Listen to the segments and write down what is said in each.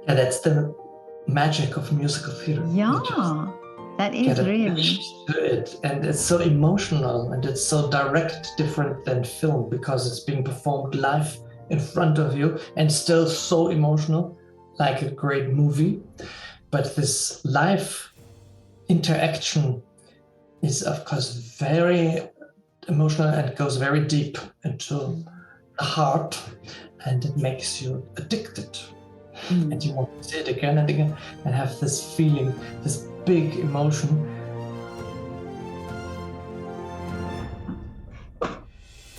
Yeah, that's the magic of musical theater. Yeah, that is really to it, and it's so emotional and it's so direct, different than film, because it's being performed live in front of you and still so emotional, like a great movie. But this live interaction is, of course, very emotional and goes very deep into the heart, and it makes you addicted. And you want to see it again and again and have this feeling, this big emotion.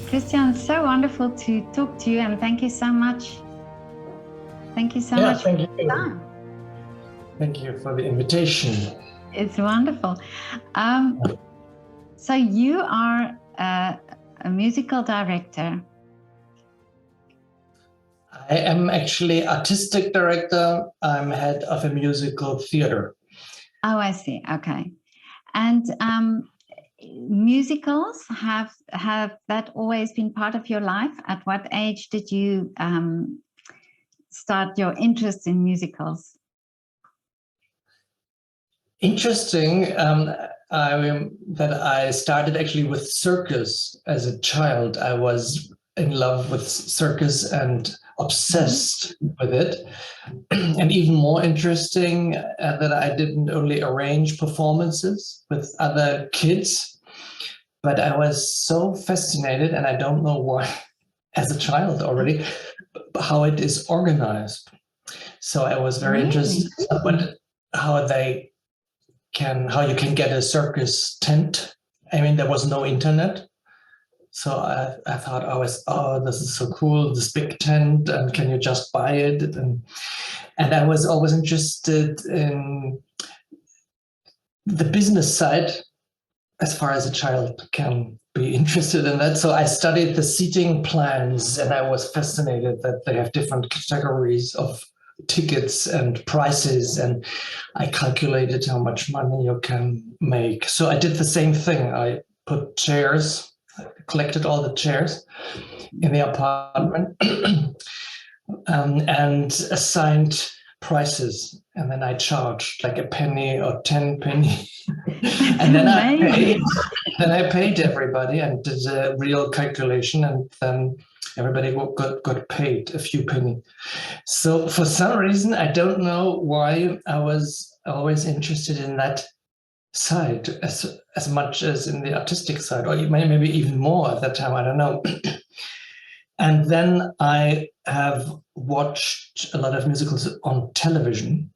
Christian, so wonderful to talk to you, and thank you so much. Thank you so much. Thank you. Thank you for the invitation. It's wonderful. So you are a musical director. I am actually artistic director. I'm head of a musical theater. Oh, I see. Okay. And musicals, have that always been part of your life? At what age did you start your interest in musicals? Interesting that I started actually with Circus as a child. I was in love with Circus and obsessed with it. And even more interesting that I didn't only arrange performances with other kids, but I was so fascinated, and I don't know why, as a child already, how it is organized. So I was very interested in how you can get a circus tent. I mean, there was no internet. So I thought always, oh, this is so cool, this big tent, and can you just buy it? And I was always interested in the business side, as far as a child can be interested in that. So I studied the seating plans, and I was fascinated that they have different categories of tickets and prices, and I calculated how much money you can make. So I did the same thing. I put chairs, collected all the chairs in the apartment and assigned prices, and then I charged like a penny or 10 penny. And then I paid everybody and did a real calculation, and then everybody got paid a few penny. So for some reason, I don't know why, I was always interested in that side as much as in the artistic side, or maybe even more at that time, I don't know. And then I have watched a lot of musicals on television,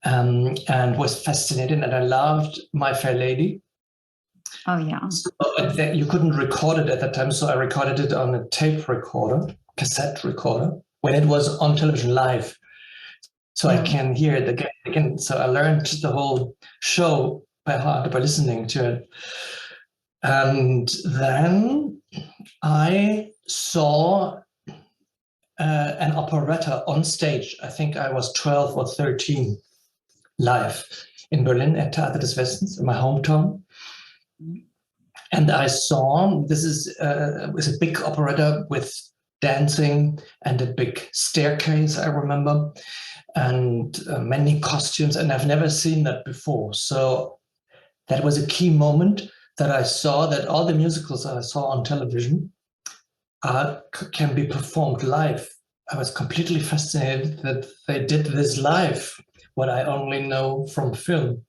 and was fascinated, and I loved My Fair Lady. Oh, yeah. So you couldn't record it at that time, so I recorded it on a tape recorder, cassette recorder, when it was on television live. So I can hear it again. So I learned the whole show by heart by listening to it. And then I saw an operetta on stage. I think I was 12 or 13, live in Berlin at Theater des Westens, in my hometown. And I saw, this was a big operetta with dancing and a big staircase, I remember, and many costumes, and I've never seen that before. So that was a key moment, that I saw that all the musicals that I saw on television can be performed live. I was completely fascinated that they did this live, what I only know from film,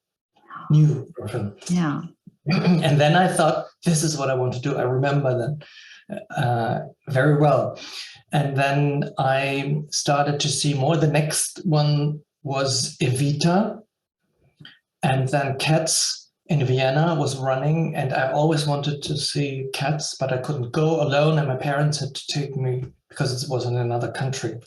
knew from film. Yeah. And then I thought, this is what I want to do. I remember that very well. And then I started to see more. The next one was Evita, and then Cats in Vienna was running, and I always wanted to see Cats, but I couldn't go alone, and my parents had to take me because it was in another country.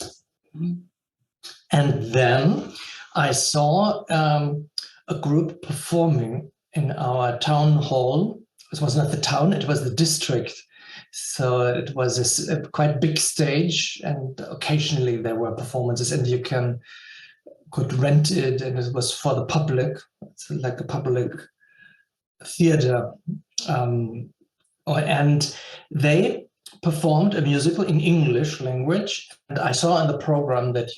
And then I saw a group performing in our town hall. It was not the town, it was the district. So it was a quite big stage, and occasionally there were performances, and you could rent it, and it was for the public. It's like a public theater. And they performed a musical in English language. And I saw in the program that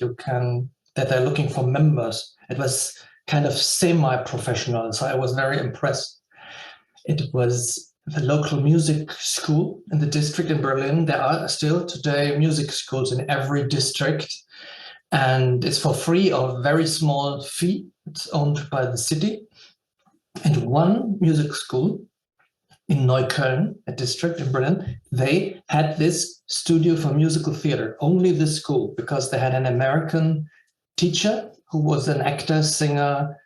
they're looking for members. It was kind of semi-professional, so I was very impressed. It was the local music school in the district in Berlin. There are still today music schools in every district, and it's for free or very small fee. It's owned by the city. And one music school in Neukölln, a district in Berlin, they had this studio for musical theater, only this school, because they had an American teacher who was an actor, singer,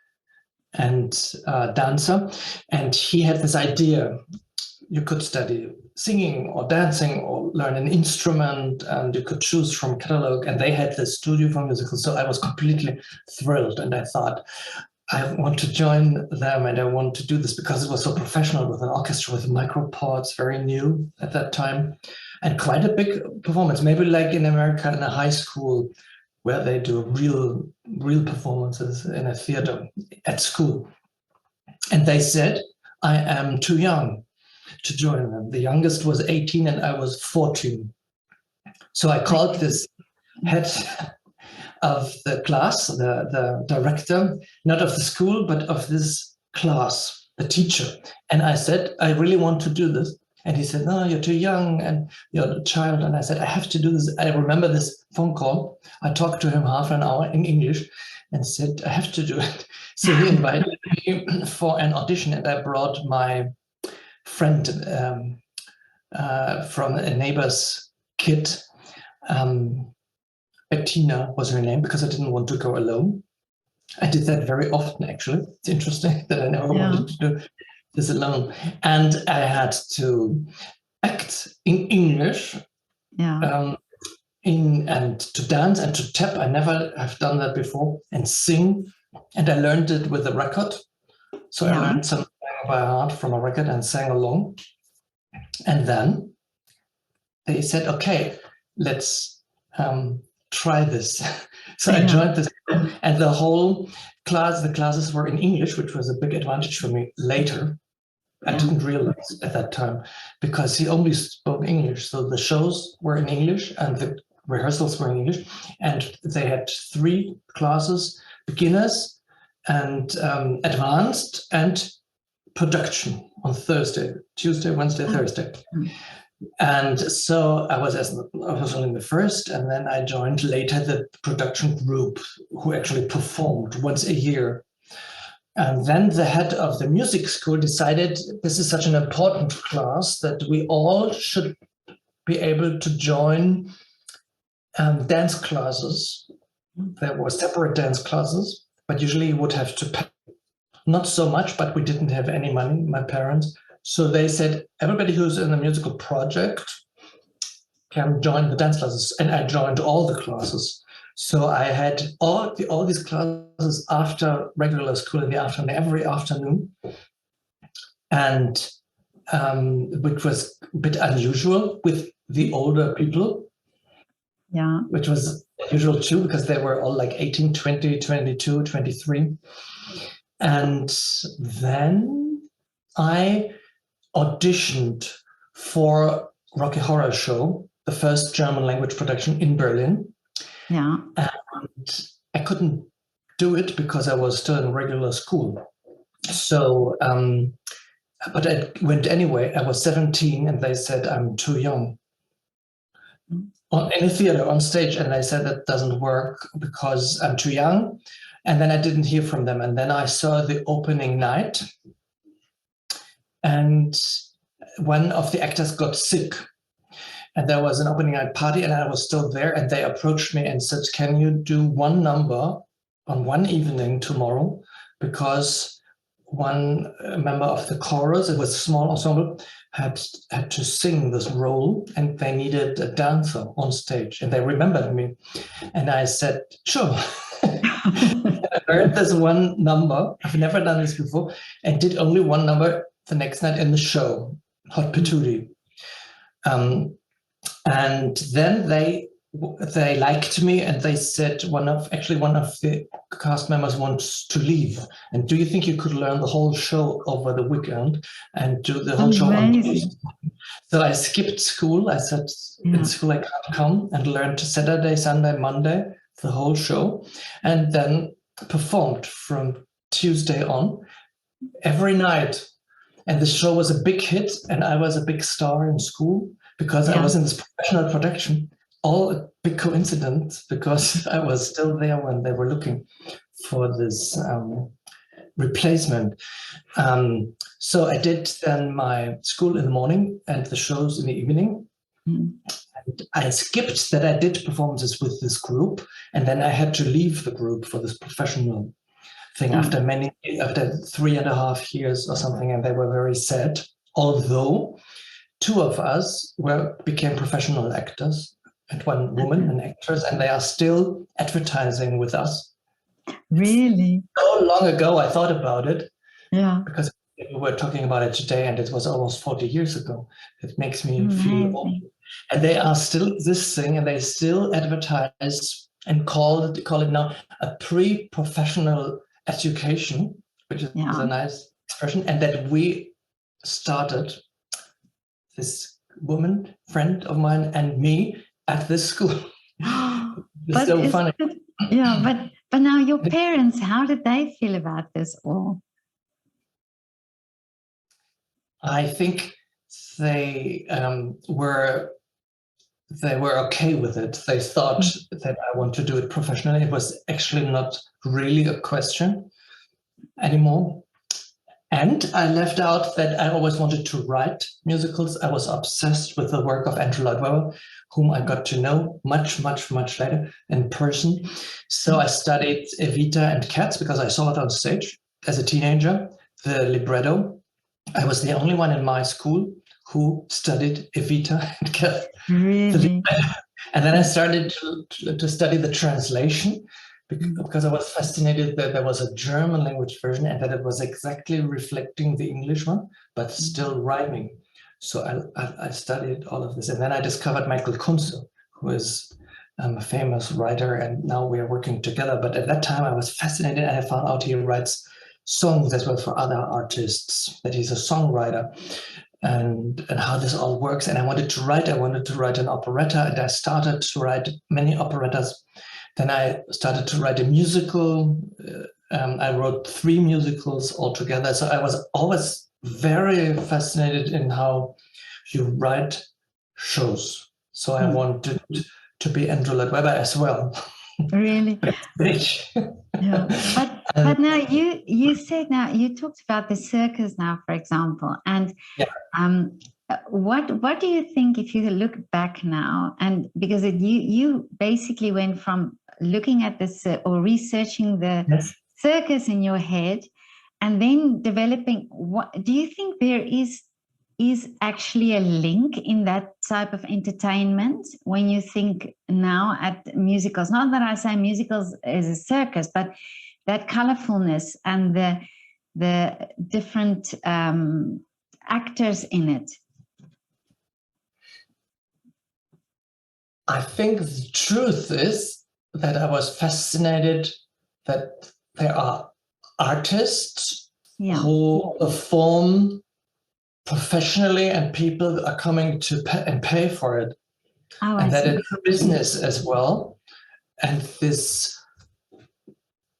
and dancer. And he had this idea, you could study singing or dancing or learn an instrument, and you could choose from a catalog. And they had this studio for musicals. So I was completely thrilled. And I thought, I want to join them and I want to do this because it was so professional with an orchestra, with micropods, very new at that time, and quite a big performance, maybe like in America in a high school where they do real performances in a theater at school. And they said, I am too young to join them. The youngest was 18 and I was 14. So I called this head of the class, the director, not of the school, but of this class, the teacher. And I said, I really want to do this. And he said, no, you're too young and you're a child. And I said, I have to do this. I remember this phone call. I talked to him half an hour in English and said, I have to do it. So he invited me for an audition, and I brought my friend from a neighbor's kid. Bettina was her name, because I didn't want to go alone. I did that very often, actually. It's interesting that I never wanted to do this alone. And I had to act in English, and to dance and to tap. I never have done that before, and sing. And I learned it with a record. So I learned something by heart from a record and sang along. And then they said, okay, let's try this. So I joined this, and the whole class, the classes were in English, which was a big advantage for me later. I didn't realize at that time, because he only spoke English. So the shows were in English and the rehearsals were in English. And they had 3 classes: beginners and advanced and production on Thursday, Tuesday, Wednesday, Thursday. And so I was only the first, and then I joined later the production group, who actually performed once a year. And then the head of the music school decided this is such an important class that we all should be able to join dance classes. There were separate dance classes, but usually you would have to pay. Not so much, but we didn't have any money, my parents. So they said, everybody who's in the musical project can join the dance classes. And I joined all the classes. So I had all these classes after regular school in the afternoon, every afternoon. And which was a bit unusual with the older people. Yeah. Which was usual too, because they were all like 18, 20, 22, 23. And then I auditioned for Rocky Horror Show, the first German language production in Berlin. Yeah. And I couldn't do it because I was still in regular school. So, but I went anyway. I was 17 and they said I'm too young. In a theater, on stage, and I said that doesn't work because I'm too young. And then I didn't hear from them. And then I saw the opening night, and one of the actors got sick. And there was an opening night party, and I was still there. And they approached me and said, can you do one number on one evening tomorrow? Because one member of the chorus, it was a small ensemble, had to sing this role, and they needed a dancer on stage. And they remembered me. And I said, sure. I heard this one number. I've never done this before, and did only one number the next night in the show, Hot Patootie. And then they they liked me, and they said one of the cast members wants to leave. And do you think you could learn the whole show over the weekend and do the whole show on Tuesday? So I skipped school. I said in school I can't come, and learned Saturday, Sunday, Monday, the whole show, and then performed from Tuesday on every night. And the show was a big hit, and I was a big star in school because I was in this professional production. All a big coincidence, because I was still there when they were looking for this replacement. So I did then my school in the morning and the shows in the evening. And I skipped that I did performances with this group, and then I had to leave the group for this professional thing after 3.5 years or something, and they were very sad. Although 2 of us became professional actors, and 1 woman, an actress, and they are still advertising with us. Really? So long ago, I thought about it. Yeah. Because we were talking about it today, and it was almost 40 years ago. It makes me feel old. And they are still this thing, and they still advertise and call it now a pre-professional education, which is a nice expression, and that we started, this woman, friend of mine, and me, at this school. It's so funny. But now your parents, how did they feel about this all? I think they were okay with it. They thought that I want to do it professionally. It was actually not really a question anymore. And I left out that I always wanted to write musicals. I was obsessed with the work of Andrew Lloyd Webber, whom I got to know much, much, much later in person. So I studied Evita and Cats because I saw it on stage as a teenager, the libretto. I was the only one in my school who studied Evita and Cats. Really? And then I started to study the translation, because I was fascinated that there was a German language version and that it was exactly reflecting the English one, but still rhyming. So I studied all of this. And then I discovered Michael Kunze, who is a famous writer, and now we are working together. But at that time I was fascinated, and I found out he writes songs as well for other artists, that he's a songwriter, and how this all works. And I wanted to write an operetta, and I started to write many operettas. Then I started to write a musical. I wrote 3 musicals altogether. So I was always very fascinated in how you write shows. So I wanted to be Andrew Lloyd Webber as well. Really? Yeah. But now you said, now you talked about the circus now, for example, and what do you think, if you look back now, and because you basically went from looking at this or researching the circus in your head, and then developing, what do you think there is actually a link in that type of entertainment when you think now at musicals? Not that I say musicals is a circus, but that colorfulness and the different actors in it. I think the truth is that I was fascinated that there are artists who perform professionally, and people are coming to pay for it. And that it's a business as well. And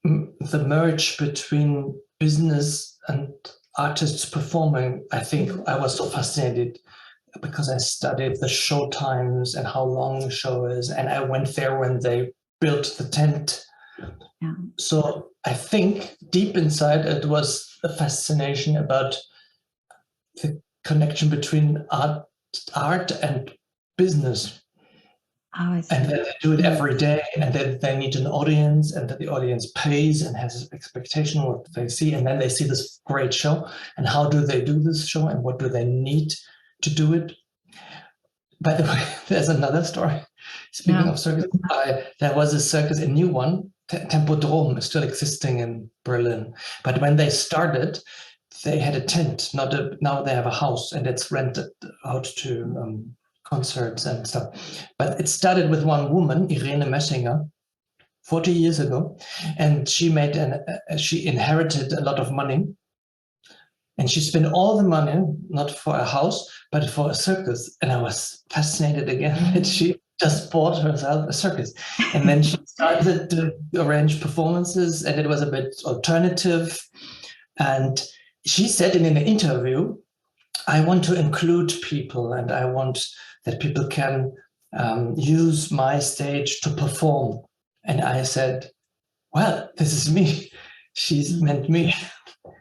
the merge between business and artists performing, I think I was so fascinated because I studied the show times and how long the show is. And I went there when they built the tent. Yeah. So I think deep inside it was a fascination about the connection between art and business. And that they do it every day, and that they need an audience, and that the audience pays and has expectation of what they see, and then they see this great show, and how do they do this show, and what do they need to do it. By the way, there's another story. Speaking of circus, there was a circus, a new one, Tempodrom, is still existing in Berlin. But when they started, they had a tent. Now they have a house, and it's rented out to concerts and stuff. But it started with one woman, Irene Messinger, 40 years ago, and she inherited a lot of money, and she spent all the money not for a house but for a circus. And I was fascinated again that she just bought herself a circus, and then she started to arrange performances, and it was a bit alternative. And she said in an interview, I want to include people, and I want that people can use my stage to perform. And I said, well, this is me. She's meant me.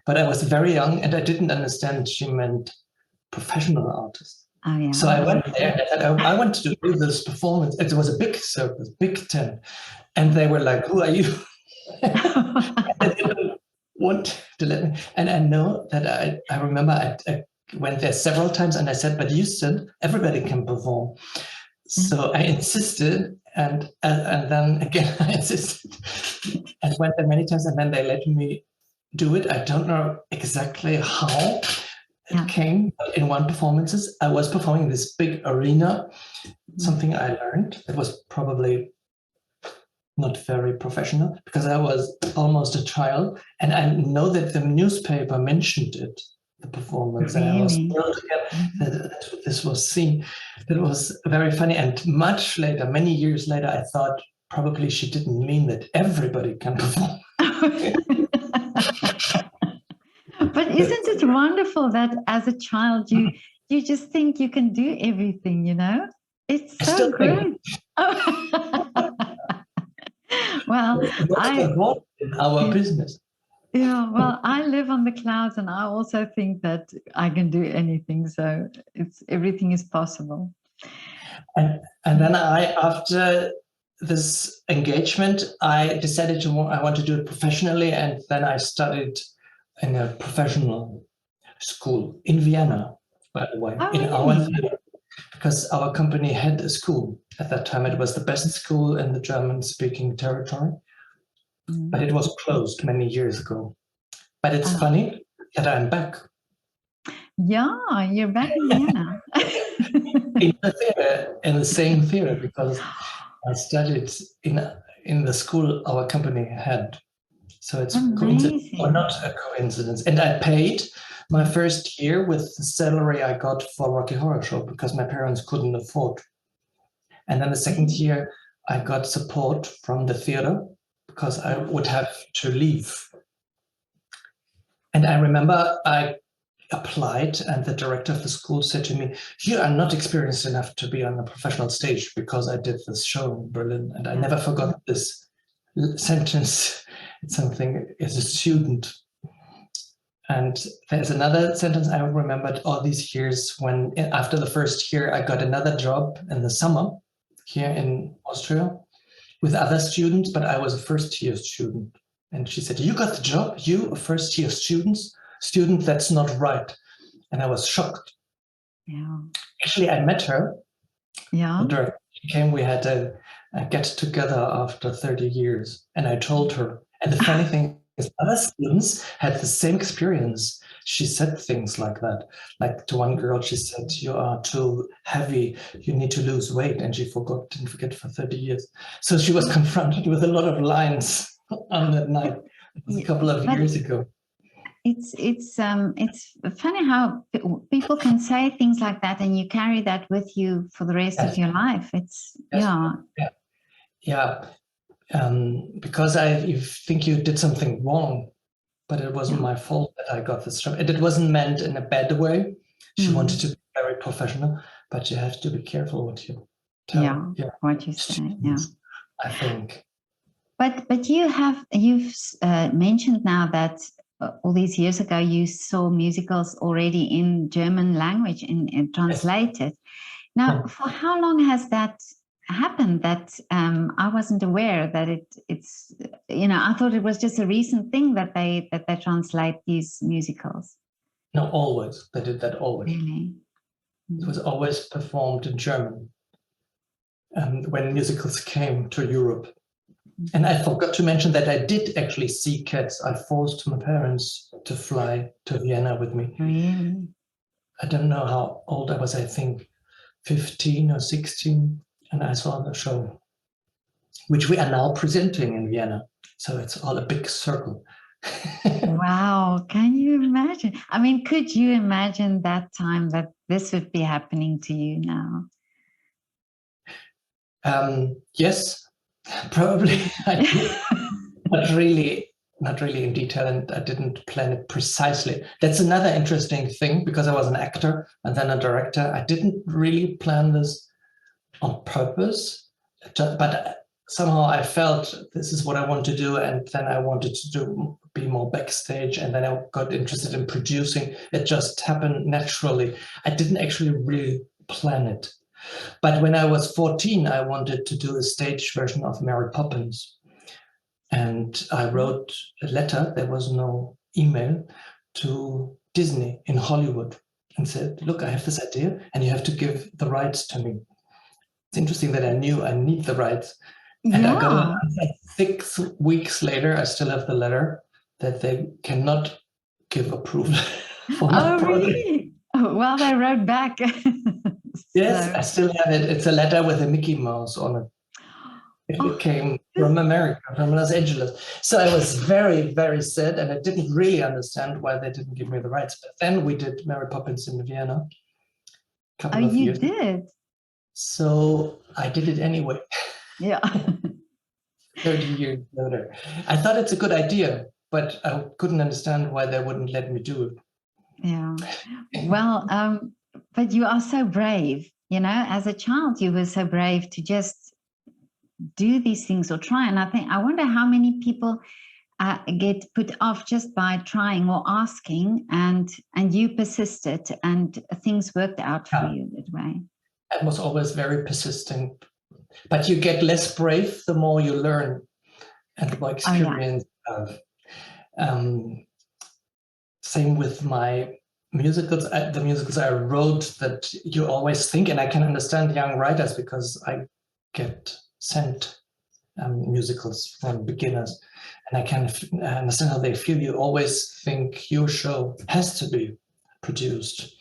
But I was very young and I didn't understand she meant professional artists. Oh, yeah. So I went there and said, I want to do this performance. It was a big circus, big tent. And they were like, who are you? They didn't want to let me. And I know that I remember I went there several times and I said, but you said everybody can perform. So I insisted, and then again I insisted, and went there many times, and then they let me do it. I don't know exactly how it came, but in one performance, I was performing in this big arena, something I learned that was probably not very professional because I was almost a child, and I know that the newspaper mentioned it, the performance, and I was thrilled that this was seen. It was very funny, and much later, many years later, I thought probably she didn't mean that everybody can perform. But isn't it wonderful that as a child you just think you can do everything, you know? It's so great. Well, in our business. Yeah, well, I live on the clouds, and I also think that I can do anything. So everything is possible. And then after this engagement, I decided I want to do it professionally, and then I studied in a professional school in Vienna, by the way, in our theater, because our company had a school at that time. It was the best school in the German-speaking territory. But it was closed many years ago. But it's funny that I'm back. Yeah, you're back in Vienna. In the theater, in the same theater, because I studied in the school our company had. So it's coincidence or not a coincidence. And I paid my first year with the salary I got for Rocky Horror Show because my parents couldn't afford. And then the second year I got support from the theater because I would have to leave. And I remember I applied, and the director of the school said to me, you are not experienced enough to be on a professional stage, because I did this show in Berlin. And I never forgot this sentence. It's something as a student. And there's another sentence I remembered all these years when, after the first year, I got another job in the summer here in Austria with other students, but I was a first-year student. And she said, you got the job? You, a first-year student, that's not right. And I was shocked. Yeah. Actually, I met her. Yeah. She came, we had a get-together after 30 years. And I told her. And the funny thing is, other students had the same experience. She said things like that. Like to one girl, she said, you are too heavy, you need to lose weight. And she didn't forget for 30 years. So she was confronted with a lot of lines on that night. It was a couple of years ago. It's funny how people can say things like that and you carry that with you for the rest of your life. It's because you think you did something wrong, but it wasn't my fault that I got this job. And it wasn't meant in a bad way. She wanted to be very professional, but you have to be careful what you tell. What you say. Yeah, I think. But you've mentioned now that all these years ago you saw musicals already in German language and translated. Now, for how long has that happened? That I wasn't aware that it's I thought it was just a recent thing that they translate these musicals. No, always they did that always. Really? It was always performed in German. When musicals came to Europe. And I forgot to mention that I did actually see Cats. I forced my parents to fly to Vienna with me. Really? I don't know how old I was, I think 15 or 16, and I saw the show, which we are now presenting in Vienna. So it's all a big circle. Wow, can you imagine? I mean, could you imagine that time that this would be happening to you now? Yes, probably. Not really in detail, and I didn't plan it precisely. That's another interesting thing, because I was an actor and then a director. I didn't really plan this on purpose, but somehow I felt this is what I want to do, and then I wanted to be more backstage, and then I got interested in producing. It just happened naturally. I didn't actually really plan it. But when I was 14, I wanted to do a stage version of Mary Poppins. And I wrote a letter, there was no email, to Disney in Hollywood and said, look, I have this idea and you have to give the rights to me. It's interesting that I knew I need the rights. And I got an answer 6 weeks later. I still have the letter that they cannot give approval for my project. Really? Well, they wrote back. Yes, I still have it. It's a letter with a Mickey Mouse on it. It came from America, from Los Angeles. So I was very, very sad, and I didn't really understand why they didn't give me the rights. But then we did Mary Poppins in Vienna a couple of years. Oh, you did? So I did it anyway. Yeah. 30 years later. I thought it's a good idea, but I couldn't understand why they wouldn't let me do it. Yeah. Well, but you are so brave. You know, as a child, you were so brave to just do these things or try. And I wonder how many people get put off just by trying or asking, and you persisted and things worked out for you that way. I was always very persistent, but you get less brave the more you learn and the more experience you have. Same with my musicals, the musicals I wrote, that you always think, and I can understand young writers because I get sent musicals from beginners, and I can understand how they feel. You always think your show has to be produced,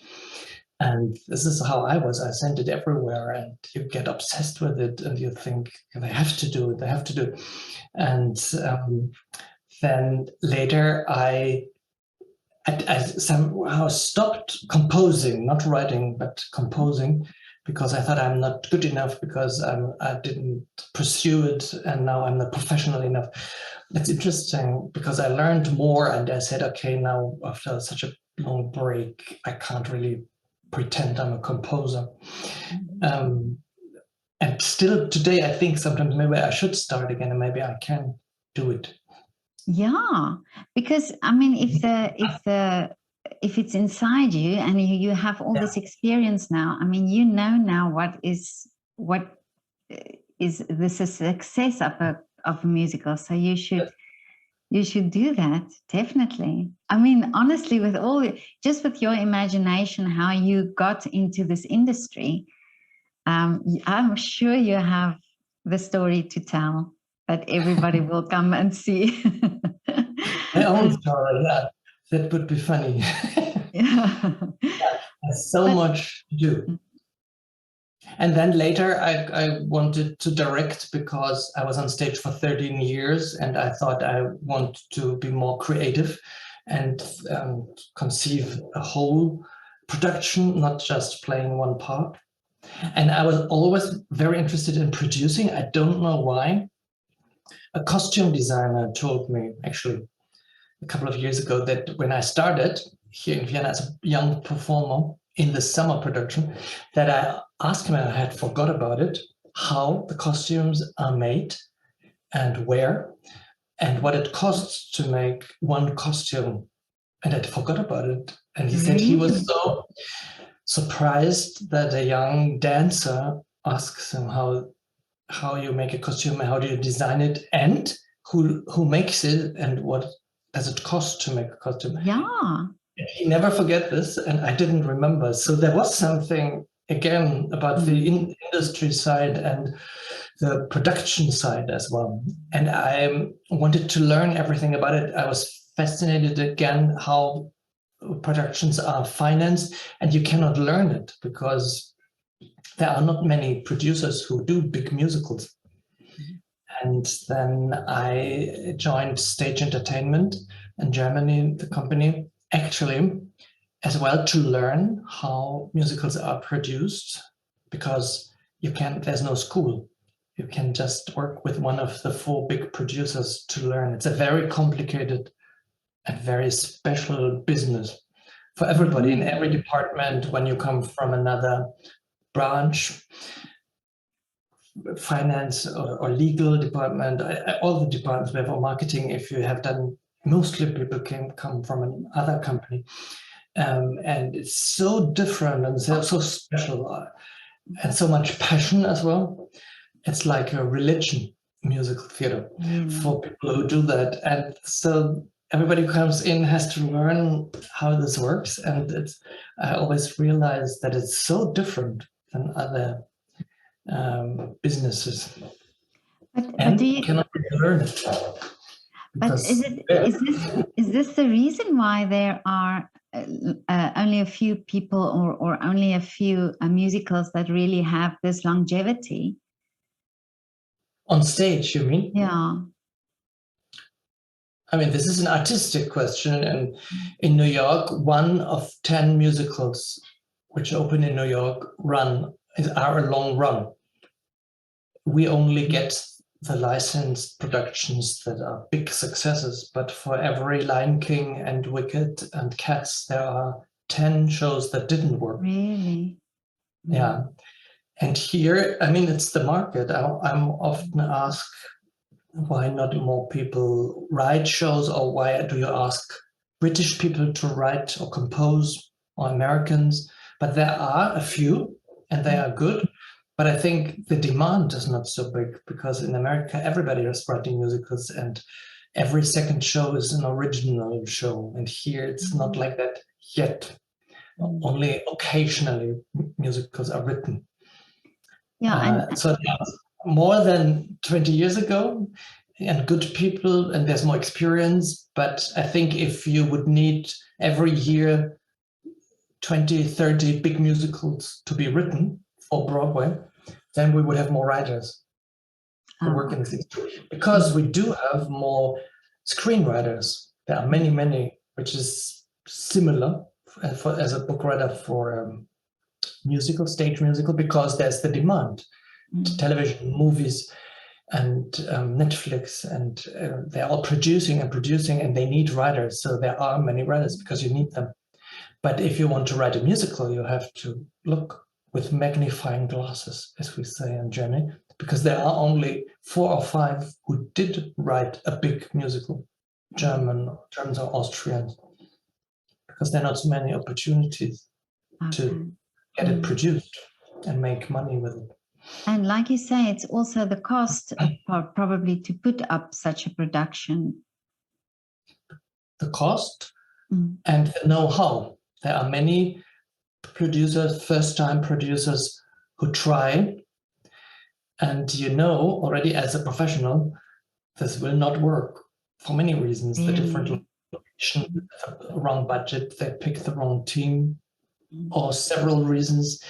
and this is how I was. I sent it everywhere, and you get obsessed with it, and you think they have to do it, they have to do it. And then later I somehow stopped composing, not writing, but composing, because I thought I'm not good enough, because I didn't pursue it, and now I'm not professional enough. That's interesting, because I learned more, and I said, okay, now after such a long break, I can't really pretend I'm a composer. And still today, I think sometimes maybe I should start again, and maybe I can do it. Yeah, because I mean, if it's inside you and you have all this experience now, I mean, you know now what is the success of a musical. So you should do that, definitely. I mean, honestly, just with your imagination, how you got into this industry, I'm sure you have the story to tell that everybody will come and see. My own story, that would be funny. There's so much to do. And then later I wanted to direct, because I was on stage for 13 years and I thought I want to be more creative and conceive a whole production, not just playing one part. And I was always very interested in producing. I don't know why. A costume designer told me, actually, a couple of years ago, that when I started here in Vienna as a young performer in the summer production, that I asked him, and I had forgot about it, how the costumes are made and where, and what it costs to make one costume. And I forgot about it. And he said he was so surprised that a young dancer asks him how you make a costume, how do you design it, and who makes it, and what does it cost to make a costume. Yeah. He never forget this, and I didn't remember. So there was something, again, about the industry side and the production side as well. And I wanted to learn everything about it. I was fascinated again how productions are financed, and you cannot learn it because there are not many producers who do big musicals. And then I joined Stage Entertainment in Germany, the company, actually, as well to learn how musicals are produced, because there's no school. You can just work with one of the 4 big producers to learn. It's a very complicated and very special business for everybody in every department. When you come from another branch, finance or legal department, all the departments, we have marketing, if you have done, mostly people come from another company. And it's so different and so special and so much passion as well. It's like a religion, musical theater, for people who do that. And so everybody who comes in has to learn how this works. And I always realize that it's so different than other businesses. But do you cannot learn it? But is this the reason why there are only a few people or only a few musicals that really have this longevity? On stage, you mean? Yeah. I mean, this is an artistic question. And in New York, 1 of 10 musicals which open in New York are a long run. We only get the licensed productions that are big successes, but for every Lion King and Wicked and Cats, there are 10 shows that didn't work. Really? Yeah. And here, I mean, it's the market. I'm often asked, why not more people write shows, or why do you ask British people to write or compose, or Americans? But there are a few, and they are good. But I think the demand is not so big, because in America, everybody is writing musicals and every second show is an original show. And here it's not like that yet. Only occasionally musicals are written. Yeah, so more than 20 years ago, and good people, and there's more experience. But I think if you would need every year 20, 30 big musicals to be written for Broadway, then we would have more writers who work in this industry. Because we do have more screenwriters. There are many, many, which is similar as a book writer for stage musical, because there's the demand. Television, movies, and Netflix, and they're all producing, and they need writers. So there are many writers because you need them. But if you want to write a musical, you have to look with magnifying glasses, as we say in Germany, because there are only 4 or 5 who did write a big musical, Germans or Austrians, because there are not so many opportunities to get it produced and make money with it. And like you say, it's also the cost probably to put up such a production. The cost and the know-how. There are many producers, first-time producers, who try, and you know already as a professional, this will not work for many reasons. The different location, the wrong budget, they pick the wrong team, or several reasons.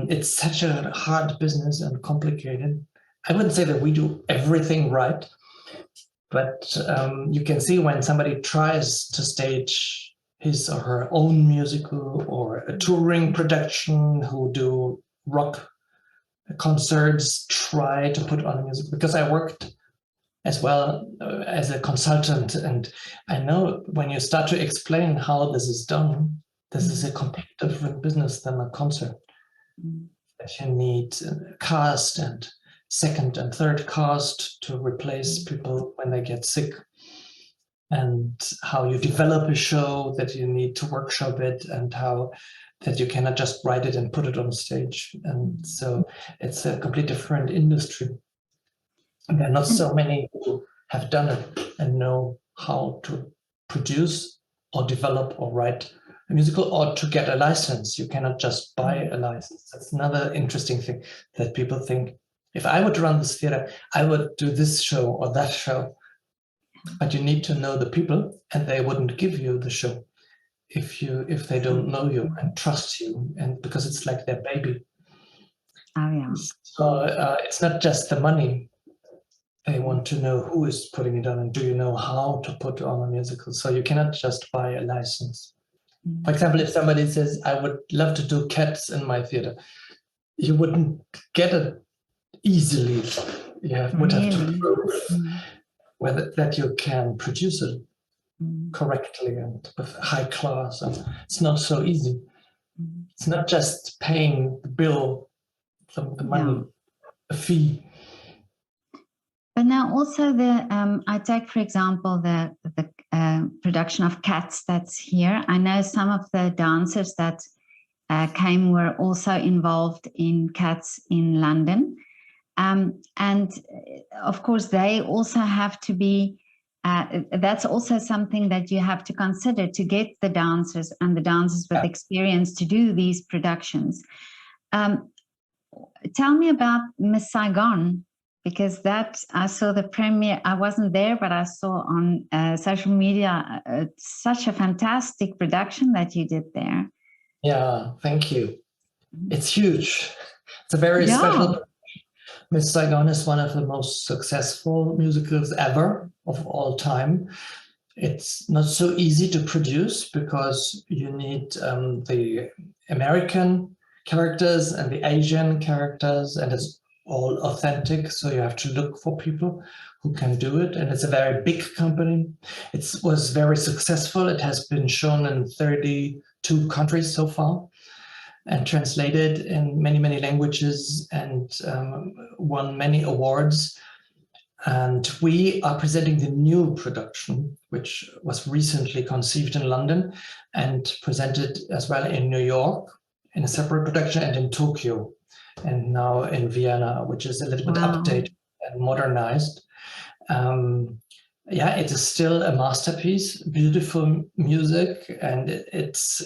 It's such a hard business and complicated. I wouldn't say that we do everything right, but you can see when somebody tries to stage his or her own musical, or a touring production who do rock concerts, try to put on a music, because I worked as well as a consultant, and I know when you start to explain how this is done, this is a completely different business than a concert. That you need a cast and second and third cast to replace people when they get sick, and how you develop a show, that you need to workshop it, and how that you cannot just write it and put it on stage. And so it's a completely different industry. And there are not so many who have done it and know how to produce or develop or write a musical, or to get a license. You cannot just buy a license. That's another interesting thing, that people think, if I would run this theater, I would do this show or that show. But you need to know the people, and they wouldn't give you the show if they don't know you and trust you, and because it's like their baby. Oh, yeah. So it's not just the money. They want to know who is putting it on and do you know how to put on a musical. So you cannot just buy a license. For example, if somebody says, I would love to do Cats in my theater, you wouldn't get it easily. You would have to prove whether that you can produce it correctly and with high class. And it's not so easy. It's not just paying the bill, the money, the fee. But now also I take, for example, the production of Cats that's here. I know some of the dancers that came were also involved in Cats in London. And of course, they also have to be, that's also something that you have to consider to get the dancers and the dancers with experience to do these productions. Tell me about Miss Saigon, because that I saw the premiere. I wasn't there, but I saw on social media such a fantastic production that you did there. Yeah, thank you. It's huge. It's a very special. Miss Saigon is one of the most successful musicals ever of all time. It's not so easy to produce because you need the American characters and the Asian characters, and it's all authentic. So you have to look for people who can do it. And it's a very big company. It was very successful. It has been shown in 32 countries so far and translated in many, many languages and won many awards. And we are presenting the new production, which was recently conceived in London and presented as well in New York in a separate production, and in Tokyo, and now in Vienna, which is a little bit updated and modernized. Yeah, it is still a masterpiece, beautiful music, and it's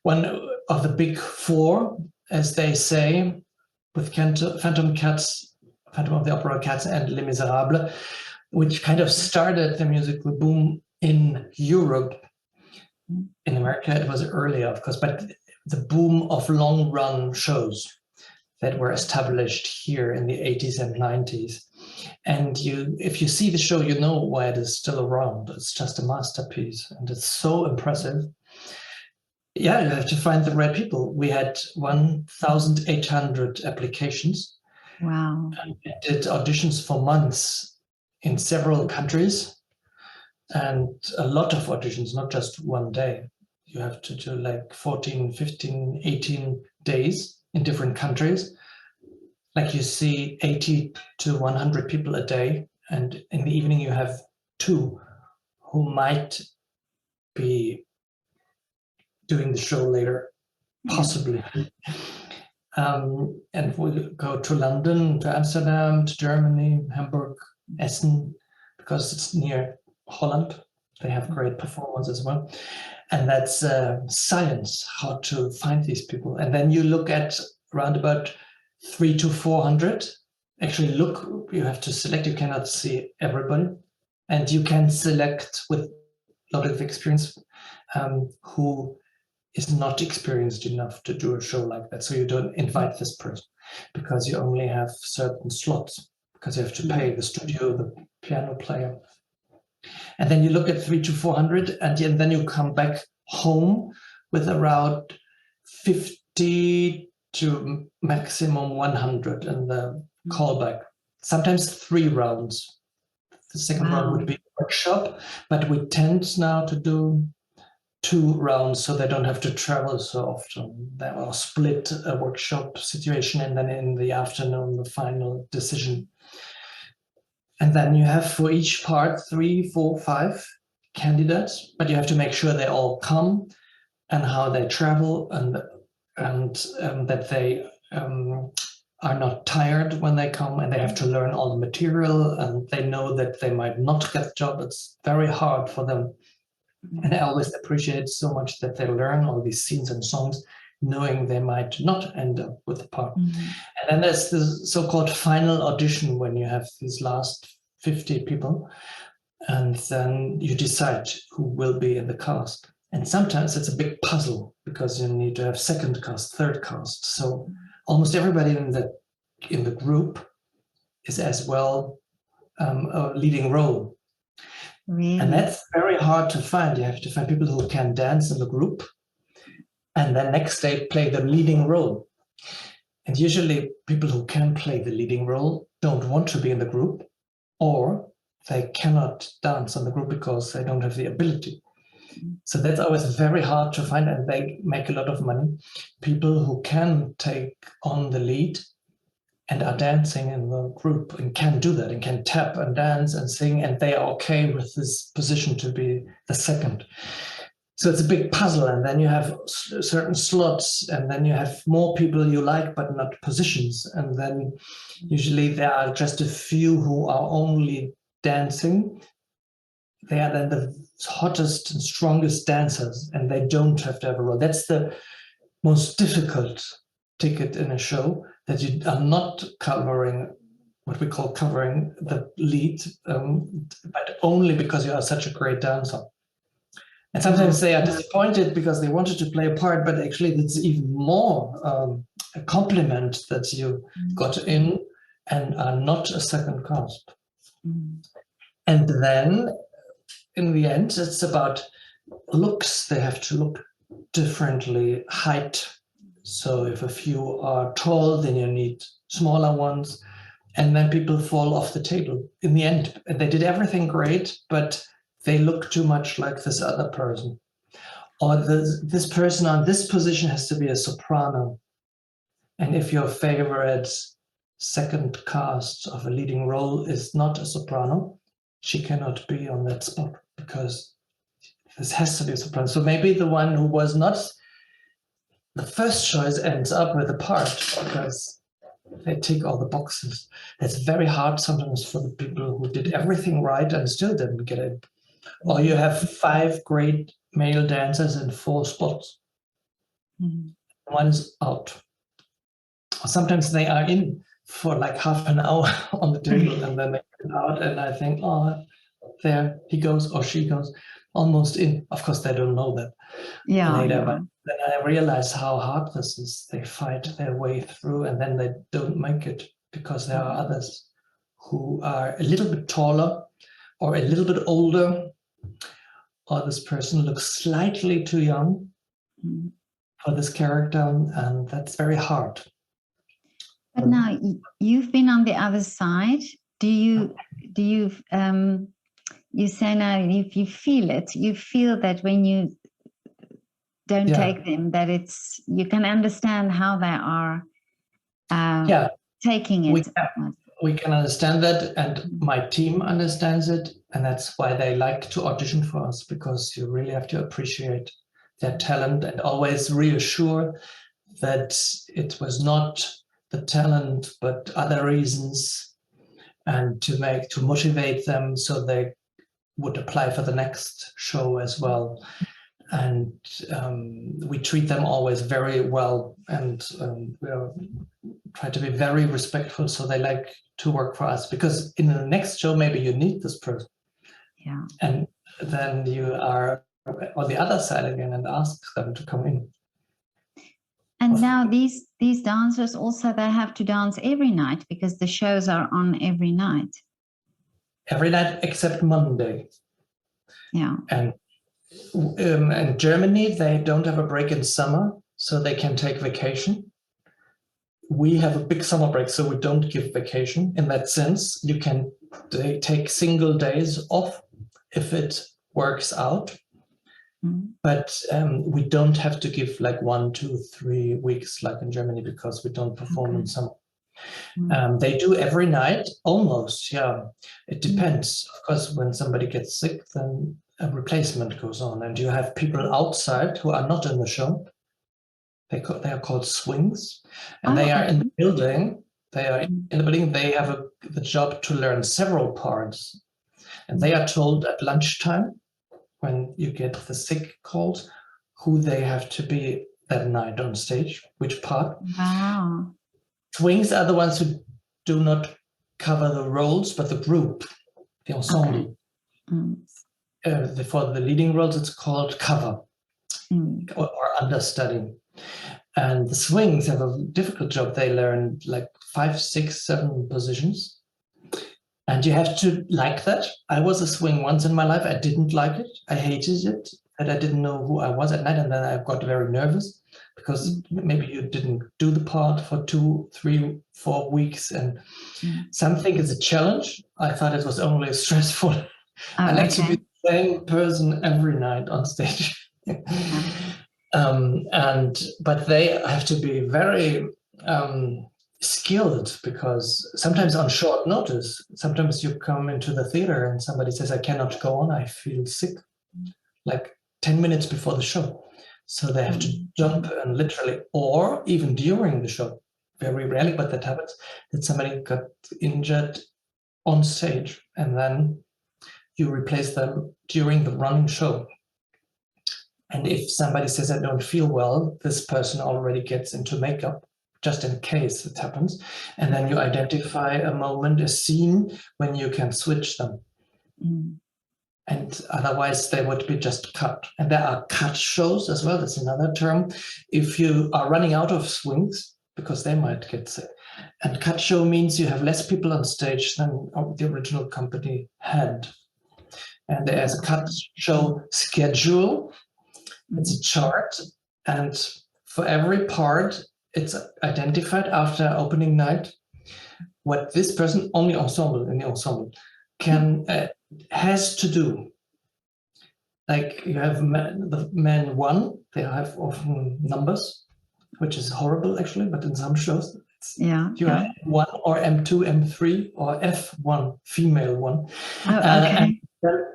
one of the big four, as they say, with Phantom Cats, Phantom of the Opera, Cats, and Les Miserables, which kind of started the musical boom in Europe. In America, it was earlier, of course, but the boom of long-run shows that were established here in the 80s and 90s. And if you see the show, you know why it is still around. It's just a masterpiece, and it's so impressive. Yeah, you have to find the right people. We had 1,800 applications. Wow. And we did auditions for months in several countries, and a lot of auditions, not just one day. You have to do like 14, 15, 18 days in different countries. Like you see 80 to 100 people a day, and in the evening you have 2 who might be doing the show later, possibly. And we go to London, to Amsterdam, to Germany, Hamburg, Essen, because it's near Holland. They have great performance as well. And that's science, how to find these people. And then you look at around about 300 to 400. Actually, look, you have to select, you cannot see everybody. And you can select with a lot of experience who is not experienced enough to do a show like that. So you don't invite this person because you only have certain slots, because you have to pay the studio, the piano player. And then you look at 300 to 400, and then you come back home with around 50 to maximum 100 in the callback. Sometimes 3 rounds. The second round would be a workshop, but we tend now to do 2 rounds so they don't have to travel so often. They will split a workshop situation, and then in the afternoon, the final decision. And then you have for each part 3, 4, 5 candidates, but you have to make sure they all come and how they travel, and that they are not tired when they come, and they have to learn all the material, and they know that they might not get the job. It's very hard for them. And I always appreciate so much that they learn all these scenes and songs, knowing they might not end up with the part. And then there's the so-called final audition, when you have these last 50 people, and then you decide who will be in the cast. And sometimes it's a big puzzle because you need to have second cast, third cast. So almost everybody in the in the group is as well a leading role. Really? And that's very hard to find. You have to find people who can dance in the group and then next day play the leading role. And usually people who can play the leading role don't want to be in the group, or they cannot dance in the group because they don't have the ability. So that's always very hard to find, and they make a lot of money. People who can take on the lead and are dancing in the group and can do that and can tap and dance and sing, and they are okay with this position to be the second. So it's a big puzzle, and then you have certain slots, and then you have more people you like but not positions, and then usually there are just a few who are only dancing. They are then the hottest and strongest dancers, and they don't have to have a role. That's the most difficult ticket in a show, that you are not covering what we call covering the lead, but only because you are such a great dancer. And sometimes they are disappointed because they wanted to play a part, but actually it's even more a compliment that you got in and are not a second cast. And then in the end, it's about looks. They have to look differently, height. So if a few are tall, then you need smaller ones. And then people fall off the table in the end. And they did everything great, but they look too much like this other person. Or this person on this position has to be a soprano. And if your favorite second cast of a leading role is not a soprano, she cannot be on that spot because this has to be a soprano. So maybe the one who was not the first choice ends up with a part because they tick all the boxes. It's very hard sometimes for the people who did everything right and still didn't get it. Or you have 5 great male dancers in 4 spots. One is out. Or sometimes they are in for like half an hour on the table and then they get out, and I think, oh, there he goes or she goes, almost in. Of course, they don't know that later, but then I realize how hard this is. They fight their way through and then they don't make it because there are others who are a little bit taller or a little bit older, or this person looks slightly too young for this character, and that's very hard. But now you've been on the other side. Do you you say now if you feel it, you feel that when you don't take them, that you can understand how they are taking it. We can understand that, and my team understands it, and that's why they like to audition for us, because you really have to appreciate their talent and always reassure that it was not the talent but other reasons, and to motivate them so they would apply for the next show as well. And we treat them always very well, and we try to be very respectful, so they like to work for us, because in the next show maybe you need this person, and then you are on the other side again and ask them to come in. And now these dancers also, they have to dance every night because the shows are on every night. Every night except Monday. Yeah. And in Germany, they don't have a break in summer, so they can take vacation. We have a big summer break, so we don't give vacation. In that sense, you can take single days off if it works out. But we don't have to give like 1, 2, 3 weeks like in Germany, because we don't perform in summer. They do every night, almost, It depends. Of course, when somebody gets sick, then a replacement goes on, and you have people outside who are not in the show. They are called swings, and they are in the building. They are in the building. They have the job to learn several parts, and they are told at lunchtime, when you get the sick calls, who they have to be that night on stage, which part. Wow. Swings are the ones who do not cover the roles, but the group, the ensemble. For the leading roles, it's called cover or understudy. And the swings have a difficult job. They learn like 5, 6, 7 positions. And you have to like that. I was a swing once in my life. I didn't like it. I hated it. And I didn't know who I was at night. And then I got very nervous because maybe you didn't do the part for 2, 3, 4 weeks. And something is a challenge. I thought it was only stressful. I like to be the same person every night on stage. But they have to be very skilled, because sometimes on short notice, sometimes you come into the theater and somebody says, I cannot go on, I feel sick, like 10 minutes before the show. So they have to jump and literally, or even during the show, very rarely, but that happens, that somebody got injured on stage and then you replace them during the running show. And if somebody says, I don't feel well, this person already gets into makeup, just in case it happens. And then you identify a moment, a scene, when you can switch them. And otherwise they would be just cut. And there are cut shows as well, that's another term. If you are running out of swings, because they might get sick. And cut show means you have less people on stage than the original company had. And there's a cut show schedule. It's a chart, and for every part, it's identified after opening night what this person, only ensemble, in the ensemble, has to do. Like you have the man 1, they have often numbers, which is horrible actually, but in some shows, you have 1 or M2, M3 or F1, female 1. And then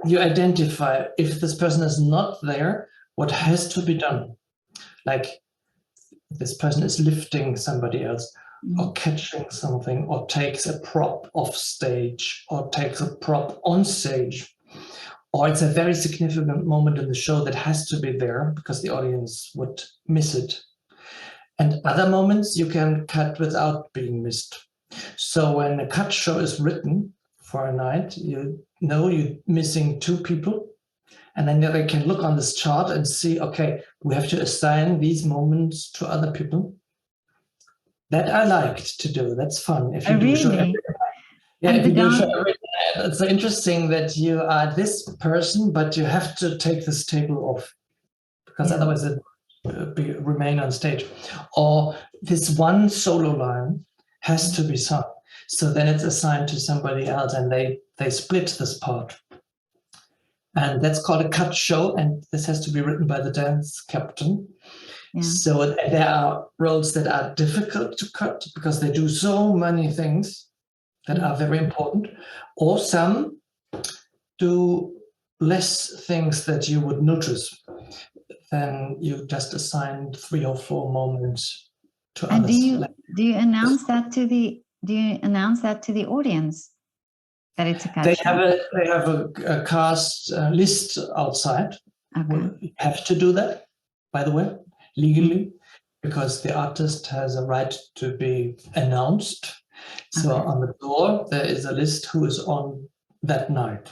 you identify if this person is not there, what has to be done. Like this person is lifting somebody else, or catching something, or takes a prop off stage, or takes a prop on stage. Or it's a very significant moment in the show that has to be there because the audience would miss it. And other moments you can cut without being missed. So when a cut show is written for a night, you know you're missing 2 people. And then they can look on this chart and see, okay, we have to assign these moments to other people. That I liked to do. That's fun. If you do a show every night. Yeah, if you do a show every night, it's interesting that you are this person, but you have to take this table off, because otherwise it remain on stage. Or this one solo line has to be sung. So then it's assigned to somebody else, and they split this part. And that's called a cut show, and this has to be written by the dance captain. So there are roles that are difficult to cut because they do so many things that are very important, or some do less things that you would notice. Then you just assign 3 or 4 moments to others. And do you announce that to the audience? That it's a cut show? They have a cast list outside. You have to do that, by the way, legally, because the artist has a right to be announced. So on the door, there is a list who is on that night.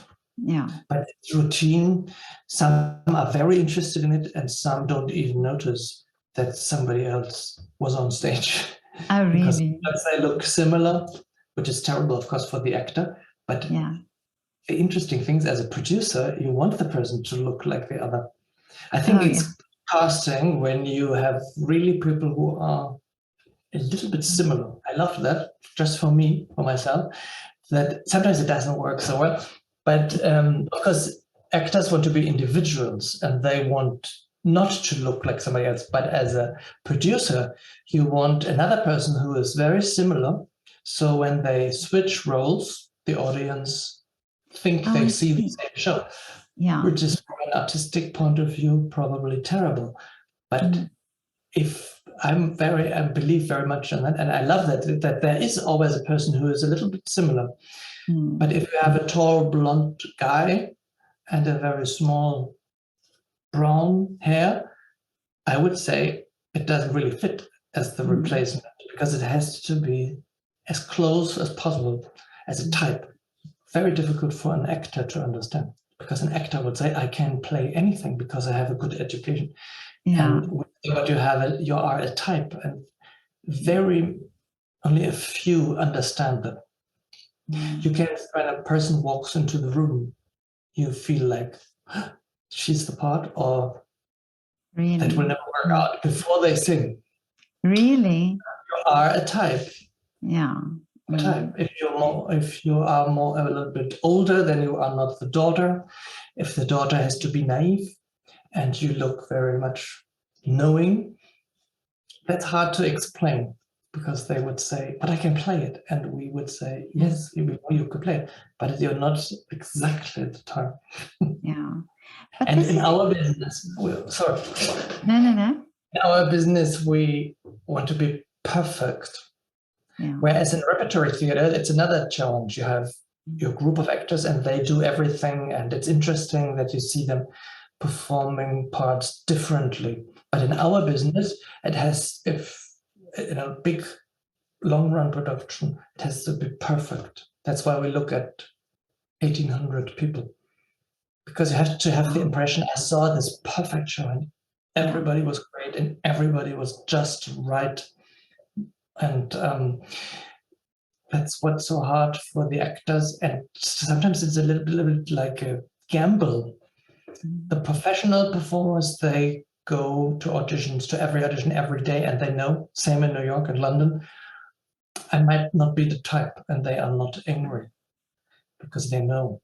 But it's routine. Some are very interested in it, and some don't even notice that somebody else was on stage. Oh, because really? they look similar, which is terrible, of course, for the actor. But the interesting things as a producer, you want the person to look like the other. I think it's casting when you have really people who are a little bit similar. I love that, just for me, for myself, that sometimes it doesn't work so well. But because actors want to be individuals and they want not to look like somebody else, but as a producer, you want another person who is very similar. So when they switch roles, the audience think they see the same show, which is from an artistic point of view probably terrible. But if I believe very much in that, and I love that there is always a person who is a little bit similar. But if you have a tall blonde guy and a very small brown hair, I would say it doesn't really fit as the replacement, because it has to be as close as possible as a type. Very difficult for an actor to understand, because an actor would say, I can play anything because I have a good education. And what you have, you are a type, and very only a few understand them. You can, when a person walks into the room, you feel like she's the part, or Really? that will never work out before they sing. Really? You are a type. Yeah. A type. If you are more a little bit older, then you are not the daughter. If the daughter has to be naive and you look very much knowing, that's hard to explain, because they would say, but I can play it. And we would say, yes, you could play it, but you're not exactly the type. Yeah. But And in our business, sorry. No. In our business, we want to be perfect. Yeah. Whereas in repertory theater, it's another challenge. You have your group of actors and they do everything, and it's interesting that you see them performing parts differently. But in our business, it has, if in a big long run production, it has to be perfect. That's why we look at 1,800 people, because you have to have the impression, I saw this perfect show and everybody was great and everybody was just right. And that's what's so hard for the actors. And sometimes it's a little bit like a gamble. The professional performers, they go to auditions, to every audition every day, and they know, same in New York and London, I might not be the type, and they are not angry because they know.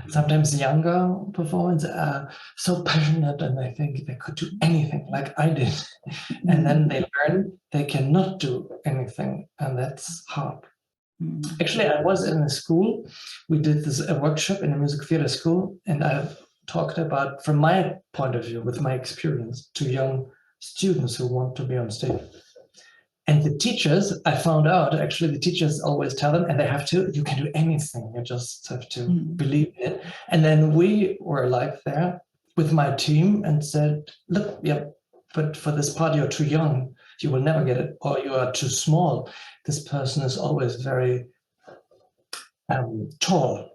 Sometimes younger performers are so passionate and they think they could do anything like I did. And then they learn they cannot do anything, and that's hard. Actually, I was in a school. We did a workshop in a music theater school, and I've talked about, from my point of view, with my experience, to young students who want to be on stage. And the teachers, I found out, actually, the teachers always tell them, and they have to, you can do anything, you just have to believe in it. And then we were like there with my team and said, look, yeah, but for this part, you're too young, you will never get it, or you are too small. This person is always very tall.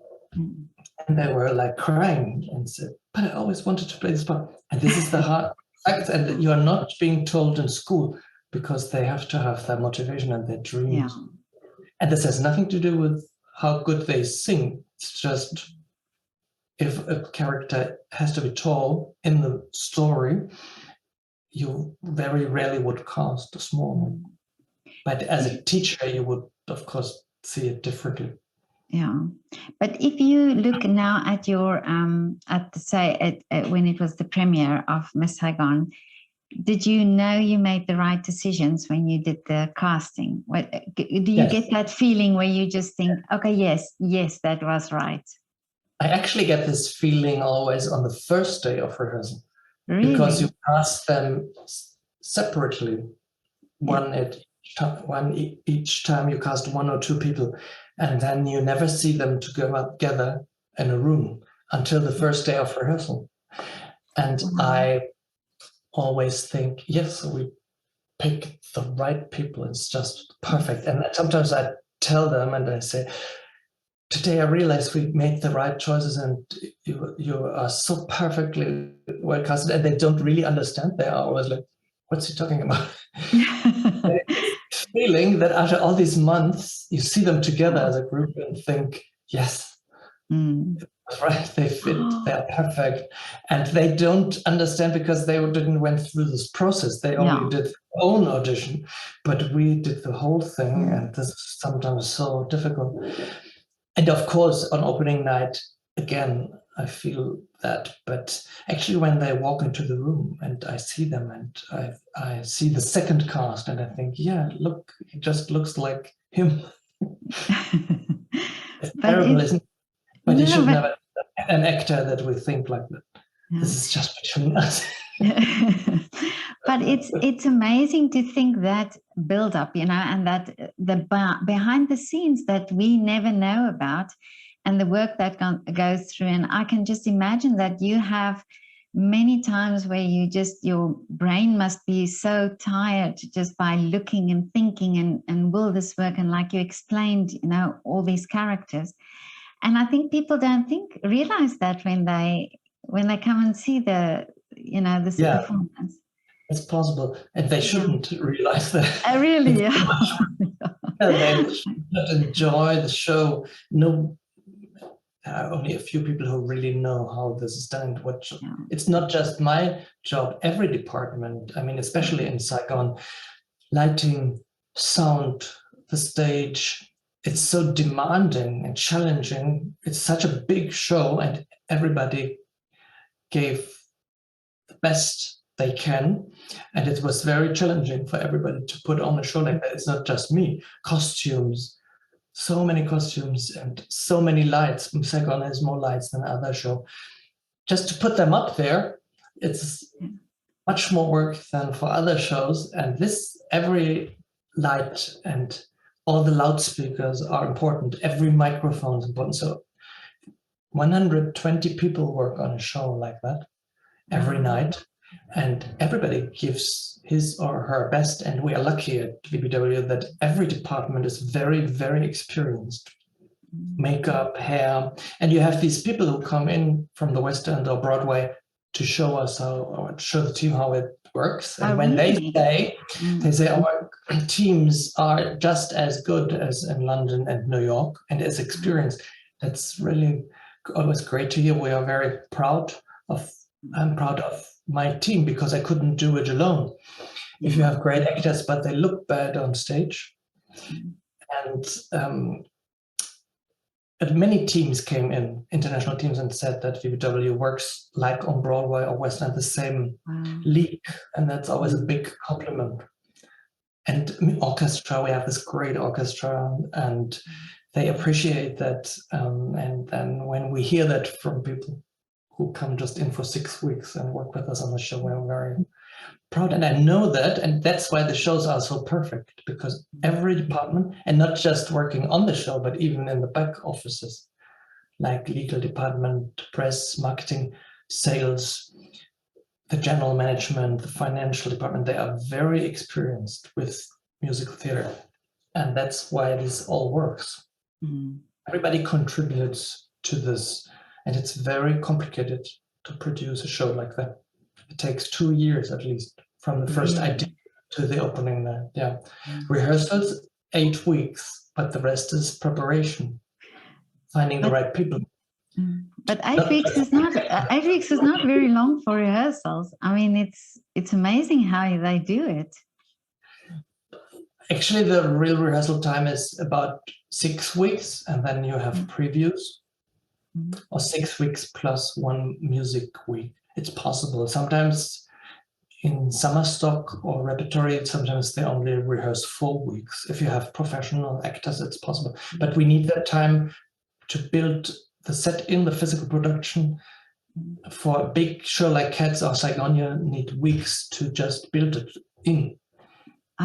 And they were like crying and said, but I always wanted to play this part. And this is the hard fact, and you are not being told in school, because they have to have their motivation and their dreams. Yeah. And this has nothing to do with how good they sing. It's just, if a character has to be tall in the story, you very rarely would cast a small one. But as a teacher, you would, of course, see it differently. Yeah, but if you look now at your when it was the premiere of Miss Saigon, did you know you made the right decisions when you did the casting? Do you get that feeling where you just think, okay, yes, that was right? I actually get this feeling always on the first day of rehearsal. Really? Because you cast them separately, each time you cast one or two people, and then you never see them together in a room until the first day of rehearsal. And I always think, yes, we pick the right people. It's just perfect. And sometimes I tell them and I say, today I realized we made the right choices and you are so perfectly well casted, and they don't really understand. They are always like, what's he talking about? Feeling that after all these months, you see them together as a group and think, yes, right, they fit, they're perfect. And they don't understand because they didn't went through this process. They only did their own audition, but we did the whole thing, and this is sometimes so difficult. And of course, on opening night, again, I feel that. But actually, when they walk into the room and I see them and I see the second cast and I think, yeah, look, he just looks like him. It's terrible, isn't it? But you should never have an actor that we think like that. Yeah. This is just between us. But it's amazing to think that build up, and that the behind the scenes that we never know about, and the work that goes through. And I can just imagine that you have many times where your brain must be so tired just by looking and thinking and will this work? And like you explained, all these characters. And I think people don't realize that when they come and see the performance. It's possible, and they shouldn't realize that. Really, yeah. They should enjoy the show. No, only a few people who really know how this is done. It's not just my job. Every department. I mean, especially in Saigon, lighting, sound, the stage. It's so demanding and challenging. It's such a big show, and everybody gave the best they can. And it was very challenging for everybody to put on a show like that. It's not just me. Costumes, so many costumes and so many lights. Miss Saigon has more lights than other show. Just to put them up there, it's much more work than for other shows. And every light and all the loudspeakers are important. Every microphone is important. So 120 people work on a show like that every night, and everybody gives his or her best. And we are lucky at VBW that every department is very, very experienced. Makeup, hair, and you have these people who come in from the West End or Broadway to show us or show the team how it works. And when really? they say our teams are just as good as in London and New York and as experienced. That's really always great to hear. We are very proud of. I'm proud of my team because I couldn't do it alone. If you have great actors, but they look bad on stage, and many teams came in, international teams, and said that VBW works like on Broadway or West End, the same league, and that's always a big compliment. And orchestra, we have this great orchestra, and they appreciate that. And then when we hear that from people who come just in for 6 weeks and work with us on the show, we're very proud. And I know that, and that's why the shows are so perfect, because every department, and not just working on the show, but even in the back offices, like legal department, press, marketing, sales, the general management, the financial department, they are very experienced with musical theater. And that's why this all works. Everybody contributes to this. And it's very complicated to produce a show like that. It takes 2 years at least from the first idea to the opening there. Yeah. Rehearsals, 8 weeks, but the rest is preparation, finding the right people. But 8 weeks is not 8 weeks is not very long for rehearsals. I mean, it's amazing how they do it. Actually, the real rehearsal time is about 6 weeks, and then you have previews. Or 6 weeks plus 1 music week. It's possible. Sometimes in summer stock or repertory, sometimes they only rehearse 4 weeks. If you have professional actors, it's possible. But we need that time to build the set in the physical production. For a big show like Cats or Saigon, you need weeks to just build it in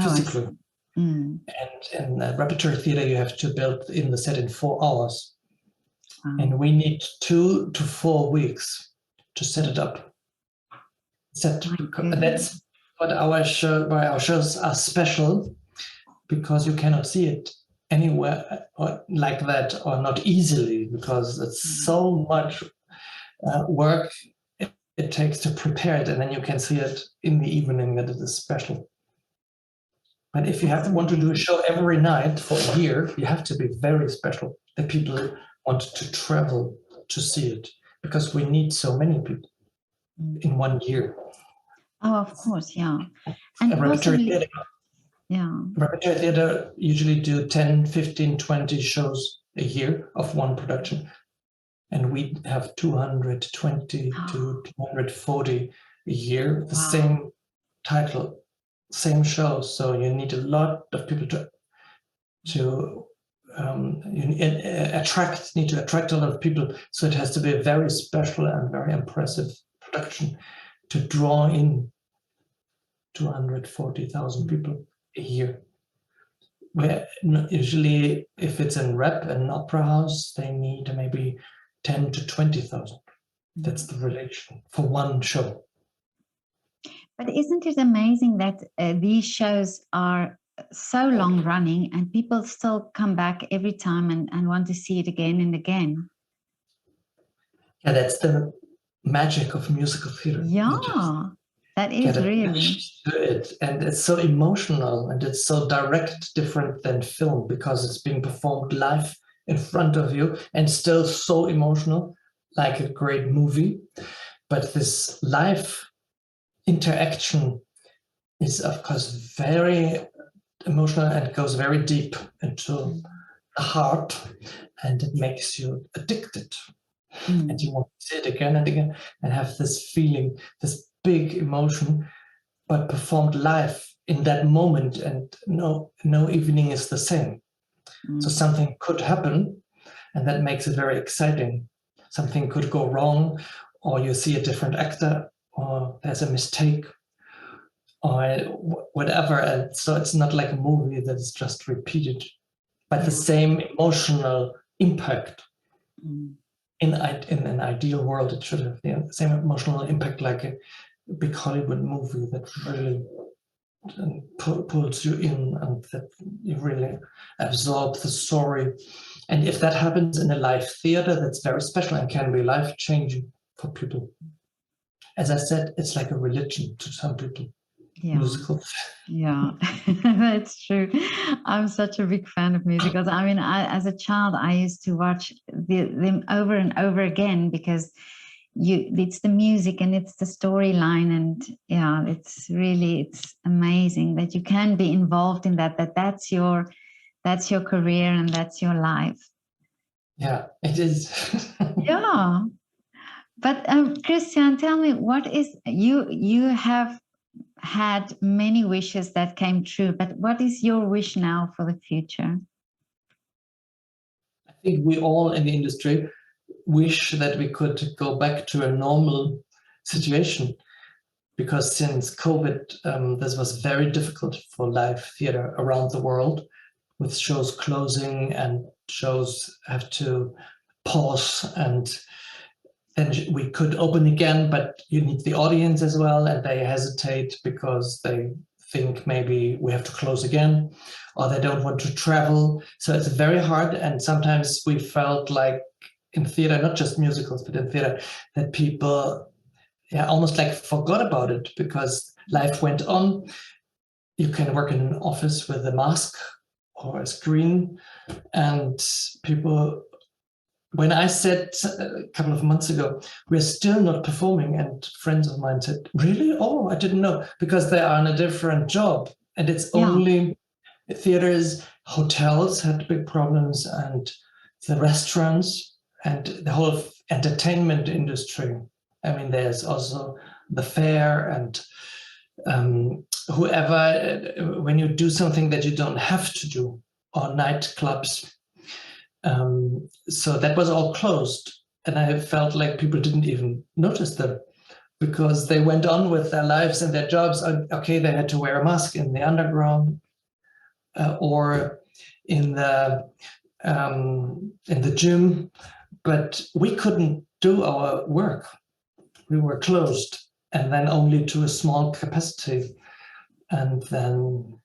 physically. And in repertory theater, you have to build in the set in 4 hours. And we need 2 to 4 weeks to set it up. That's what why our shows are special, because you cannot see it anywhere or like that, or not easily, because it's so much work it takes to prepare it, and then you can see it in the evening that it is special. But if you want to do a show every night for a year, you have to be very special. The people want to travel to see it, because we need so many people in 1 year. Oh, of course, yeah. And repertory theater, yeah. Repertory theater usually do 10, 15, 20 shows a year of one production. And we have 220 to 240 a year, the same title, same show. So you need a lot of people to need to attract a lot of people. So it has to be a very special and very impressive production to draw in 240,000 people a year. Where usually, if it's in rep and an opera house, they need maybe 10 to 20,000. That's the relation for one show. But isn't it amazing that these shows are so long running and people still come back every time and want to see it again and again? Yeah, that's the magic of musical theater. Yeah, That is really attached to it, and it's so emotional and it's so direct, different than film, because it's being performed live in front of you and still so emotional, like a great movie. But this live interaction is, of course, very emotional and goes very deep into the heart, and it makes you addicted. And you want to see it again and again and have this feeling, this big emotion, but performed live in that moment. And no evening is the same. So something could happen, and that makes it very exciting. Something could go wrong, or you see a different actor, or there's a mistake, or whatever. And so it's not like a movie that is just repeated, but the same emotional impact. In an ideal world, it should have the same emotional impact like a big Hollywood movie that really pulls you in and that you really absorb the story. And if that happens in a live theater, that's very special and can be life-changing for people. As I said, it's like a religion to some people. Musicals. Yeah, that's true. I'm such a big fan of musicals. I mean, as a child, I used to watch them over and over again because it's the music and it's the storyline, and yeah, it's amazing that you can be involved in that's your career and that's your life. Yeah, it is. Yeah. But Christian, tell me, what is you have had many wishes that came true, but what is your wish now for the future? I think we all in the industry wish that we could go back to a normal situation, because since COVID, this was very difficult for live theater around the world, with shows closing and shows have to pause, and then we could open again, but you need the audience as well, and they hesitate because they think maybe we have to close again, or they don't want to travel. So it's very hard, and sometimes we felt like in theater, not just musicals, but in theater, that people almost like forgot about it because life went on. You can work in an office with a mask or a screen, and people, when I said a couple of months ago, we're still not performing, and friends of mine said, really? Oh, I didn't know, because they are on a different job. And it's only theaters, hotels had big problems, and the restaurants and the whole entertainment industry. I mean, there's also the fair and whoever, when you do something that you don't have to do, or nightclubs. So that was all closed, and I felt like people didn't even notice them because they went on with their lives and their jobs. Okay, they had to wear a mask in the underground or in the gym, but we couldn't do our work. We were closed, and then only to a small capacity. And then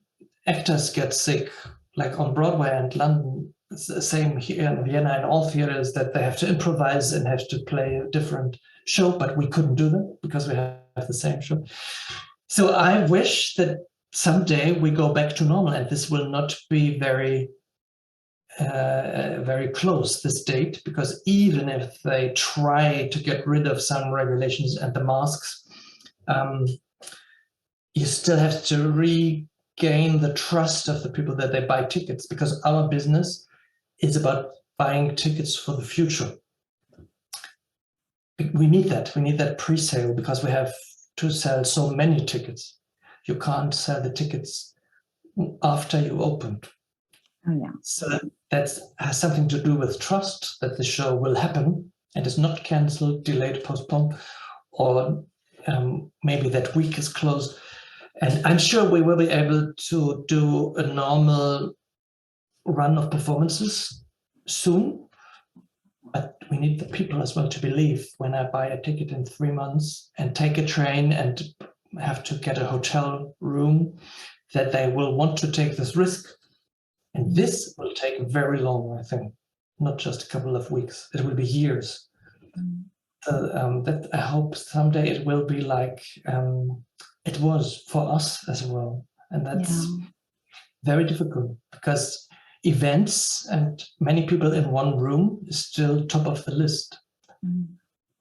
actors get sick, like on Broadway and London. It's the same here in Vienna and all theaters, that they have to improvise and have to play a different show, but we couldn't do that because we have the same show. So I wish that someday we go back to normal, and this will not be very close, this date, because even if they try to get rid of some regulations and the masks, you still have to regain the trust of the people that they buy tickets, because our business is about buying tickets for the future. We need that pre-sale, because we have to sell so many tickets. You can't sell the tickets after you opened. Oh, yeah. So that has something to do with trust that the show will happen and is not cancelled, delayed, postponed, or maybe that week is closed. And I'm sure we will be able to do a normal run of performances soon, but we need the people as well to believe. When I buy a ticket in 3 months and take a train and have to get a hotel room, that they will want to take this risk. And this will take very long, I think, not just a couple of weeks. It will be years. that I hope someday it will be like it was for us as well. And that's very difficult because events and many people in one room is still top of the list.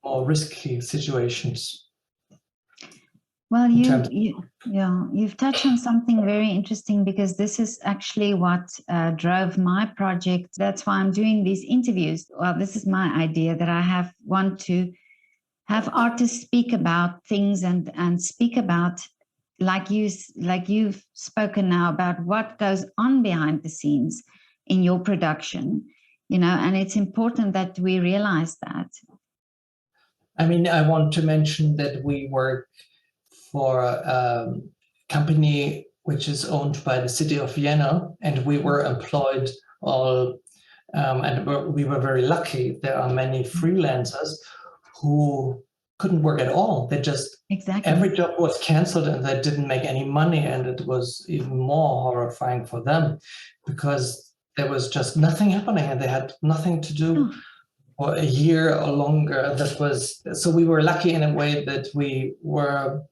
More risky situations. Well, you've touched on something very interesting, because this is actually what drove my project. That's why I'm doing these interviews. Well, this is my idea, that I want to have artists speak about things and speak about, like you've spoken now, about what goes on behind the scenes in your production, and it's important that we realize that. I mean, I want to mention that we work for a company which is owned by the city of Vienna, and we were employed all, and we were very lucky. There are many freelancers who couldn't work at all. They just, every job was canceled and they didn't make any money, and it was even more horrifying for them because there was just nothing happening and they had nothing to do. For a year or longer. So we were lucky in a way that we were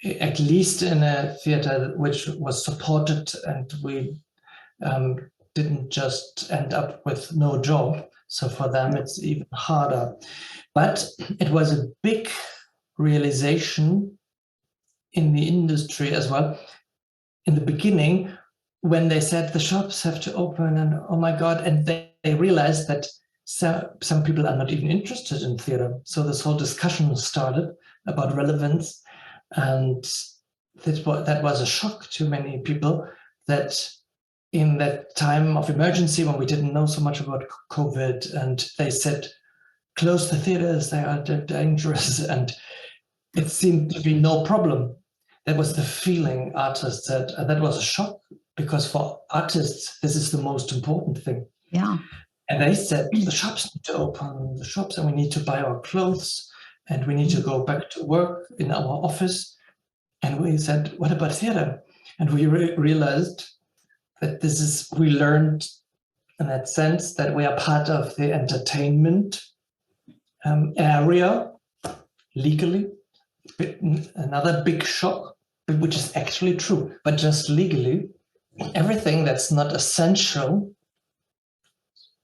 at least in a theater which was supported, and we didn't just end up with no job. So for them, it's even harder. But it was a big realization in the industry as well. In the beginning, when they said the shops have to open, and oh my God, and they realized that some people are not even interested in theater. So this whole discussion started about relevance, and that was a shock to many people, that in that time of emergency when we didn't know so much about COVID, and they said, close the theaters, they are dangerous, and it seemed to be no problem. That was the feeling artists had, and that was a shock, because for artists, this is the most important thing. Yeah. And they said, the shops need to open the shops, and we need to buy our clothes, and we need to go back to work in our office. And we said, what about theater? And we realized that we learned in that sense that we are part of the entertainment area legally. Another big shock, which is actually true, but just legally, everything that's not essential.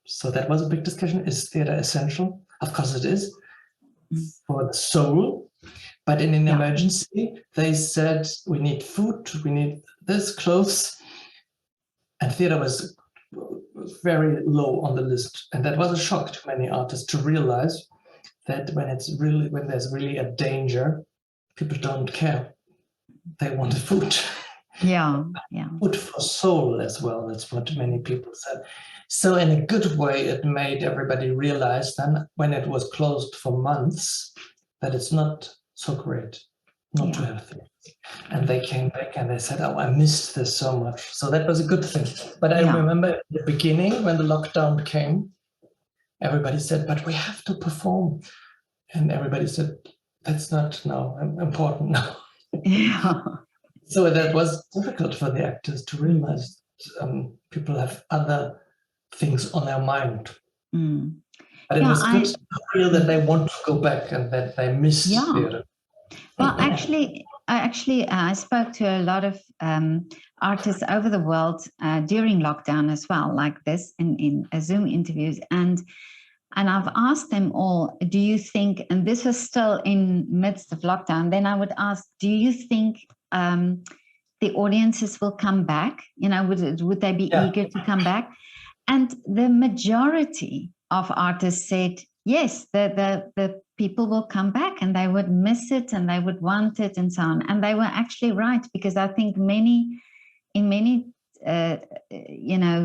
So that was a big discussion. Is theater essential? Of course it is for the soul. But in an emergency, they said, we need food, we need this, clothes. And theater was very low on the list. And that was a shock to many artists to realize that when there's really a danger, people don't care. They want food. Yeah. Food for soul as well. That's what many people said. So in a good way, it made everybody realize then, when it was closed for months, that it's not so great not to have things. And they came back and they said, oh, I missed this so much. So that was a good thing. But I remember at the beginning, when the lockdown came, everybody said, but we have to perform. And everybody said, that's not now important now. Yeah. So that was difficult for the actors to realize people have other things on their mind. But it was good to feel that they want to go back and that they miss theater. Well, I spoke to a lot of artists over the world during lockdown as well, like this in Zoom interviews, and I've asked them all, do you think, and this was still in midst of lockdown, then I would ask, do you think the audiences will come back? Would they be eager to come back? And the majority of artists said, yes, the people will come back and they would miss it and they would want it and so on. And they were actually right, because I think in many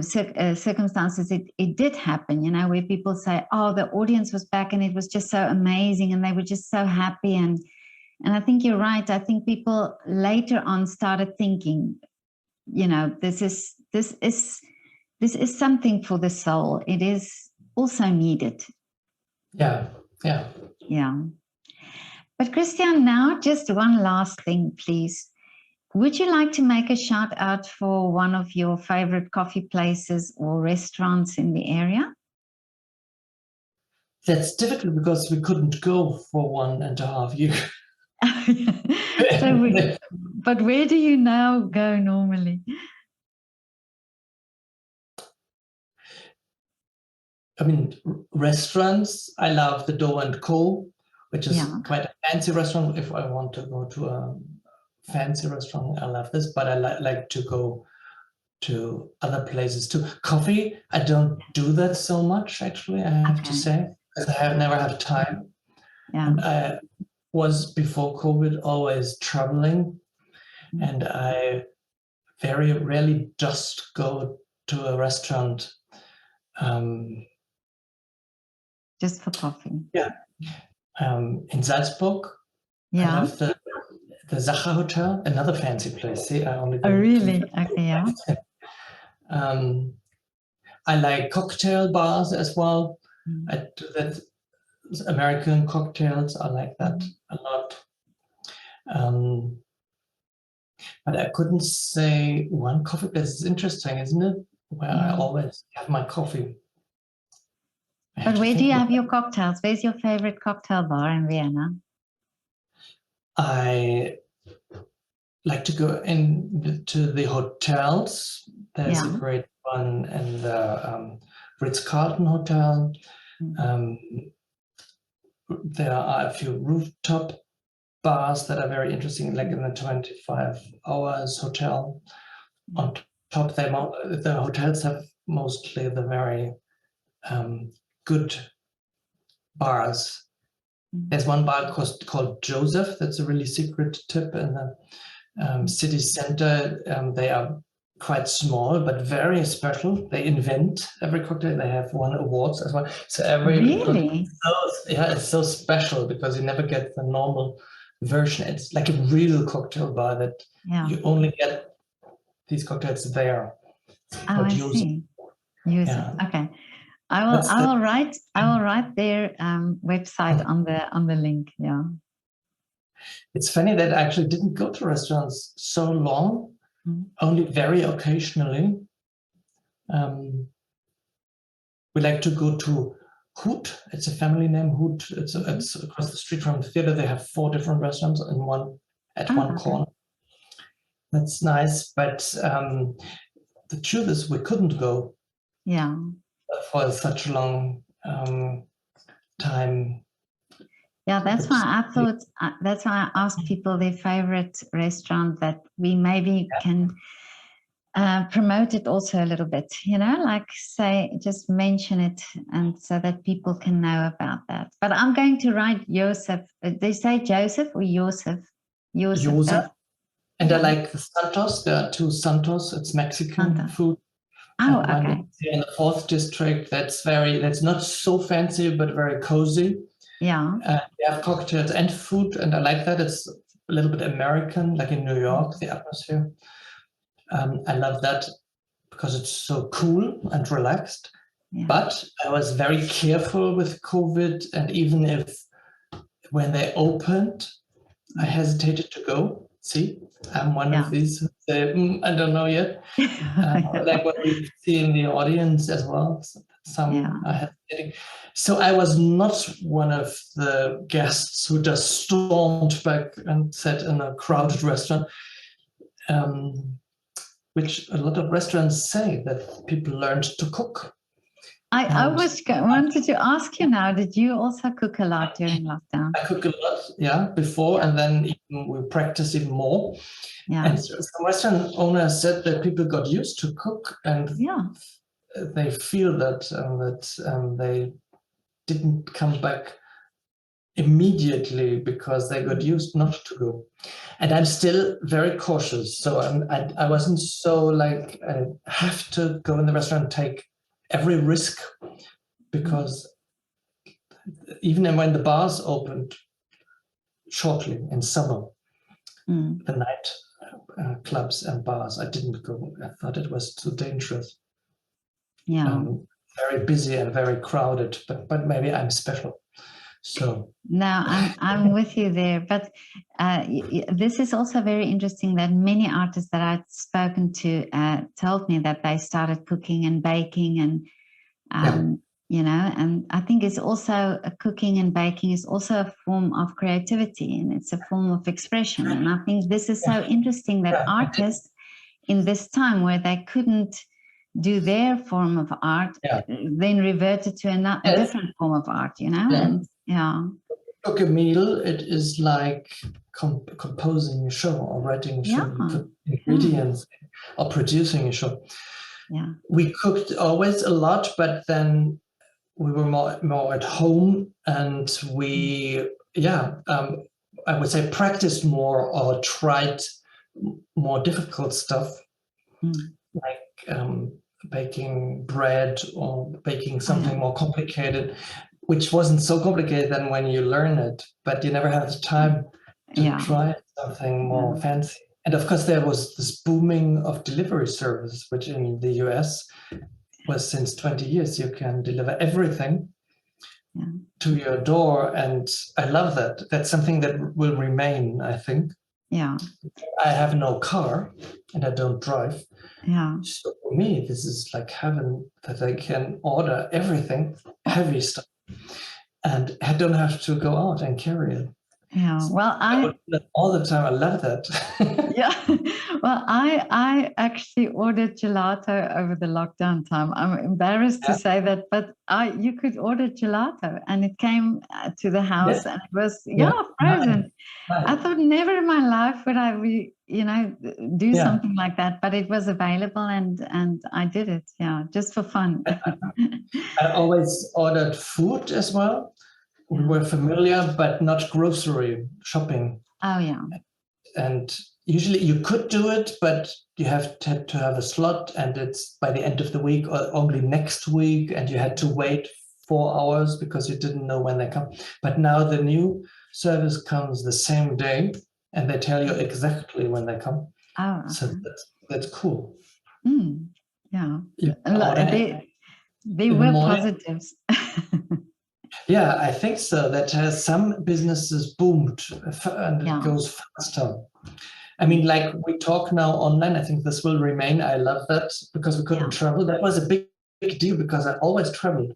circumstances, it did happen, where people say, oh, the audience was back and it was just so amazing and they were just so happy. And I think you're right. I think people later on started thinking, this is something for the soul. It is also needed. Yeah. But Christian, now just one last thing, please. Would you like to make a shout out for one of your favorite coffee places or restaurants in the area? That's difficult because we couldn't go for 1.5 years. But where do you now go normally? I mean, restaurants, I love the Dough & Co., which is quite a fancy restaurant. If I want to go to a fancy restaurant, I love this, but I like to go to other places too. Coffee, I don't do that so much, actually, I have to say, because I have never had time. And I was, before COVID, always traveling, and I very rarely just go to a restaurant. Just for coffee. Yeah. In Salzburg, I love the Sacher Hotel, another fancy place. See, I only go. Oh, really? Okay, yeah. I like cocktail bars as well. I do that. American cocktails, I like that a lot. But I couldn't say one coffee place. It's interesting, isn't it? Where I always have my coffee. But where do you have your cocktails? Where's your favorite cocktail bar in Vienna? I like to go into the hotels. There's a great one in the Ritz-Carlton Hotel. There are a few rooftop bars that are very interesting, like in the 25 Hours Hotel. On top, the hotels have mostly the very good bars. There's one bar called Joseph. That's a really secret tip in the city center. They are quite small, but very special. They invent every cocktail. They have won awards as well. So really? It's so special because you never get the normal version. It's like a real cocktail bar that you only get these cocktails there. Oh, I see. Okay. I will write their website on the link. Yeah. It's funny that I actually didn't go to restaurants so long, only very occasionally. We like to go to Hoot. It's a family name, Hoot. It's across the street from the theater. They have 4 different restaurants in one corner. That's nice, but the truth is we couldn't go for such a long time. Yeah, that's why I asked people their favorite restaurant, that we maybe can promote it also a little bit, like say, just mention it, and so that people can know about that. But I'm going to write Joseph. They say Joseph or Joseph? Joseph. And I like the Santos. There are 2 Santos. It's Mexican food. Oh, okay. In the 4th district, that's not so fancy, but very cozy. Yeah. They have cocktails and food, and I like that. It's a little bit American, like in New York, the atmosphere. I love that because it's so cool and relaxed. Yeah. But I was very careful with COVID, and even when they opened, I hesitated to go. See, I'm one of these who say, I don't know yet. Like what we see in the audience as well. Some are hesitating. So I was not one of the guests who just stormed back and sat in a crowded restaurant, which a lot of restaurants say that people learned to cook. I wanted to ask you now, did you also cook a lot during lockdown? I cook a lot, before, and then we practice even more. Yeah. And some restaurant owners said that people got used to cook, and they feel that they didn't come back immediately because they got used not to go. And I'm still very cautious, so I wasn't so like I have to go in the restaurant and take every risk, because even when the bars opened shortly in summer, the night clubs and bars, I didn't go. I thought it was too dangerous. Yeah. Very busy and very crowded, but maybe I'm special. So no, I'm with you there. But this is also very interesting that many artists that I've spoken to told me that they started cooking and baking and you know, and I think it's also cooking and baking is also a form of creativity, and it's a form of expression. And I think this is so interesting that artists in this time where they couldn't do their form of art, then reverted to a different form of art, you know. And cook a meal, it is like composing a show or writing a show. You put ingredients or producing a show. We cooked always a lot, but then we were more at home, and we I would say practiced more or tried more difficult stuff, like baking bread or baking something more complicated, which wasn't so complicated than when you learn it, but you never have the time to try something more fancy. And of course, there was this booming of delivery service, which in the US was since 20 years. You can deliver everything to your door. And I love that. That's something that will remain, I think. Yeah. I have no car and I don't drive. Yeah. So for me, this is like heaven, that I can order everything, heavy stuff, and I don't have to go out and carry it. Yeah, well, I would do that all the time. I love that. Yeah, well, I actually ordered gelato over the lockdown time. I'm embarrassed to say that, but you could order gelato, and it came to the house, and it was frozen. Nice. I thought never in my life would I do something like that, but it was available, and I did it. Yeah, just for fun. I always ordered food as well. We were familiar, but not grocery shopping. Oh, yeah. And usually you could do it, but you have to have a slot, and it's by the end of the week or only next week, and you had to wait 4 hours because you didn't know when they come. But now the new service comes the same day, and they tell you exactly when they come. Oh, okay. So that's cool. Yeah. They were positives. Yeah, I think so. That some businesses boomed and it goes faster. I mean, like we talk now online, I think this will remain. I love that because we couldn't travel. That was a big deal because I always traveled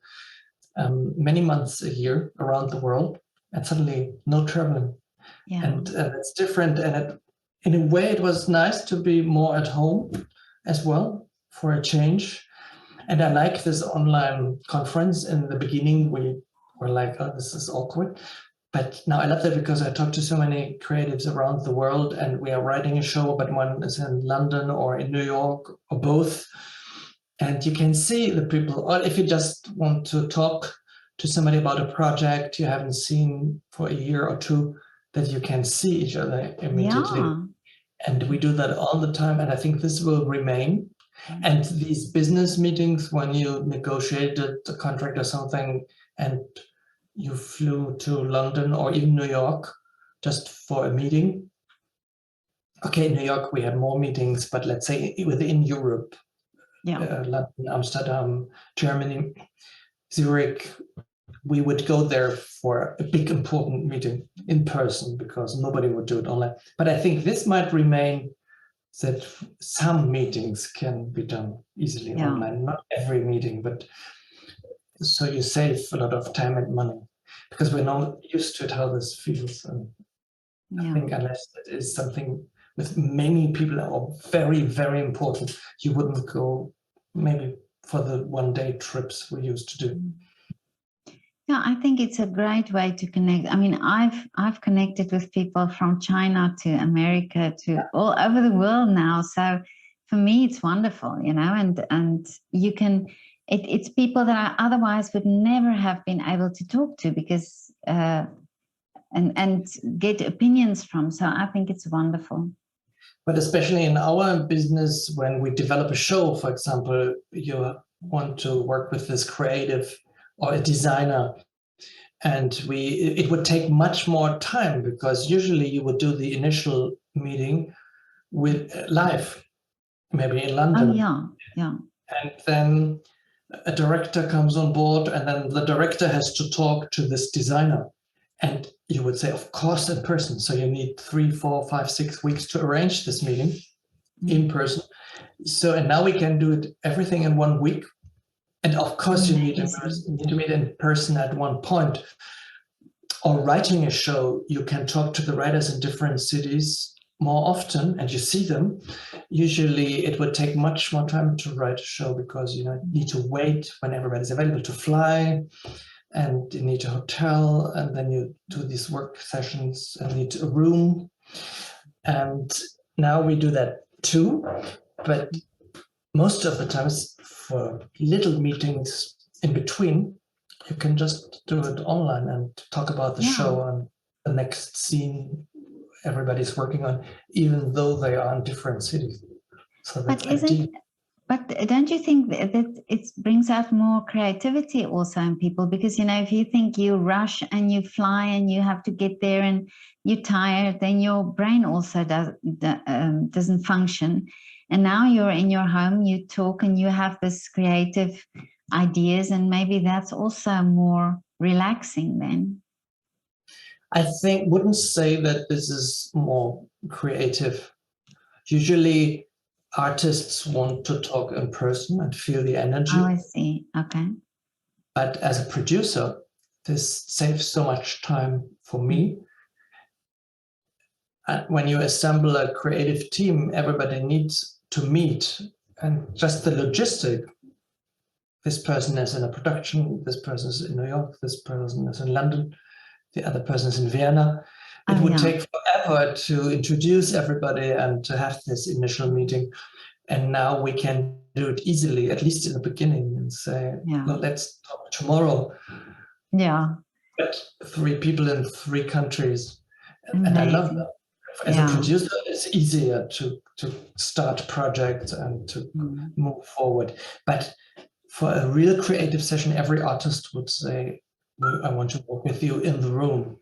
many months a year around the world, and suddenly no traveling. Yeah. And it's different. And in a way, it was nice to be more at home as well for a change. And I like this online conference. In the beginning, we were like, oh, this is awkward. But now I love that because I talk to so many creatives around the world, and we are writing a show, but one is in London or in New York or both. And you can see the people, or if you just want to talk to somebody about a project you haven't seen for a year or two, that you can see each other immediately. Yeah. And we do that all the time. And I think this will remain. And these business meetings, when you negotiated a contract or something, and you flew to London or even New York just for a meeting. Okay, New York, we had more meetings, but let's say within Europe, London, Amsterdam, Germany, Zurich, we would go there for a big important meeting in person because nobody would do it online. But I think this might remain, that some meetings can be done easily online, not every meeting, but so you save a lot of time and money because we're not used to it, how this feels. And I think unless it is something with many people or very, very important, you wouldn't go maybe for the one-day trips we used to do. Yeah, I think it's a great way to connect. I mean, I've connected with people from China to America to all over the world now. So for me, it's wonderful, and you can. It's people that I otherwise would never have been able to talk to because and get opinions from. So I think it's wonderful. But especially in our business, when we develop a show, for example, you want to work with this creative or a designer, and it would take much more time because usually you would do the initial meeting with live, maybe in London. Oh, yeah. And then a director comes on board, and then the director has to talk to this designer. And you would say, of course, in person. So you need 3, 4, 5, 6 weeks to arrange this meeting in person. So, and now we can do everything in 1 week. And of course, you need Amazing. to meet in person at one point. Or writing a show, you can talk to the writers in different cities more often, and you see them. Usually, it would take much more time to write a show because you need to wait when everybody's available to fly, and you need a hotel, and then you do these work sessions and need a room. And now we do that too, but most of the times for little meetings in between, you can just do it online and talk about the show and the next scene everybody's working on, even though they are in different cities. So that's ideal. But don't you think that it brings out more creativity also in people? Because, if you think you rush and you fly and you have to get there and you're tired, then your brain also doesn't function. And now you're in your home, you talk and you have this creative ideas, and maybe that's also more relaxing then. I wouldn't say that this is more creative. Usually artists want to talk in person and feel the energy. Oh, I see. Okay. But as a producer, this saves so much time for me. And when you assemble a creative team, everybody needs to meet, and just the logistic. This person is in a production, this person is in New York, this person is in London, the other person is in Vienna. It would take forever to introduce everybody and to have this initial meeting. And now we can do it easily, at least in the beginning, and say, well, let's talk tomorrow. Yeah. But 3 people in 3 countries. And I love that. As a producer, it's easier to start projects and to move forward. But for a real creative session, every artist would say, I want to work with you in the room.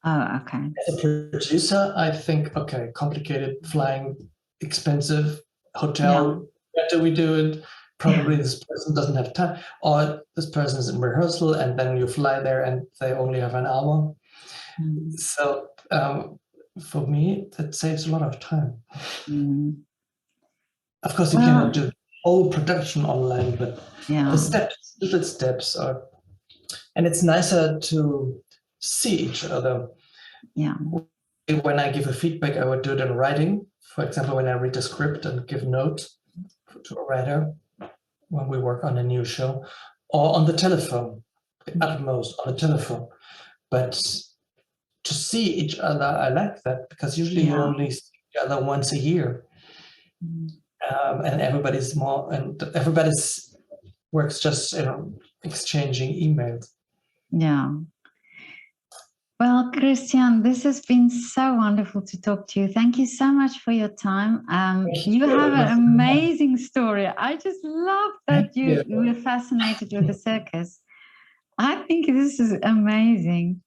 Oh, okay. As a producer, I think, okay, complicated, flying, expensive, hotel, where do we do it? Probably this person doesn't have time, or this person is in rehearsal and then you fly there and they only have an hour. So for me, that saves a lot of time. Of course, you cannot do whole production online, but the little steps are, and it's nicer to see each other. Yeah. When I give a feedback, I would do it in writing. For example, when I read a script and give notes to a writer when we work on a new show, or on the telephone, at most on the telephone. But to see each other, I like that, because usually you only see each other once a year. And everybody's works just exchanging emails. Yeah. Well, Christian, this has been so wonderful to talk to you. Thank you so much for your time. You have an amazing story. I just love that you were fascinated with the circus. I think this is amazing.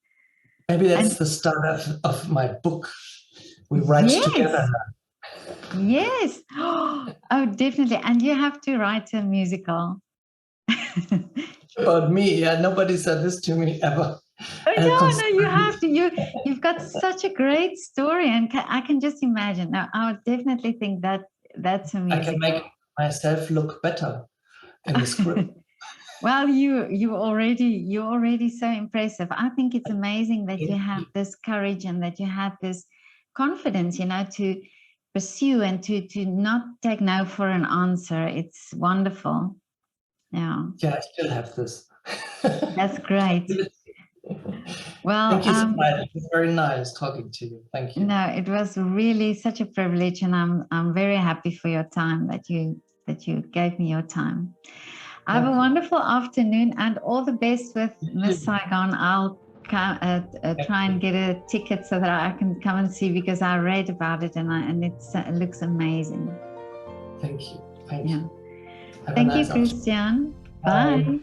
Maybe that's the start of my book. We write together now. Yes. Oh, definitely. And you have to write a musical. About me, nobody said this to me ever. Oh, no, you have to. You've got such a great story, and I can just imagine. Now, I would definitely think that's a musical. I can make myself look better in the script. Well, you're already so impressive. I think it's amazing that you have this courage and that you have this confidence, to pursue and to not take no for an answer. It's wonderful. Yeah. Yeah, I still have this. That's great. Well, thank you so much. It was very nice talking to you. Thank you. No, it was really such a privilege, and I'm very happy for your time that you gave me your time. Have a wonderful afternoon and all the best with Miss Saigon. I'll try and get a ticket so that I can come and see, because I read about it and it looks amazing. Thank you. Thank you. Thank you, Christian. Bye.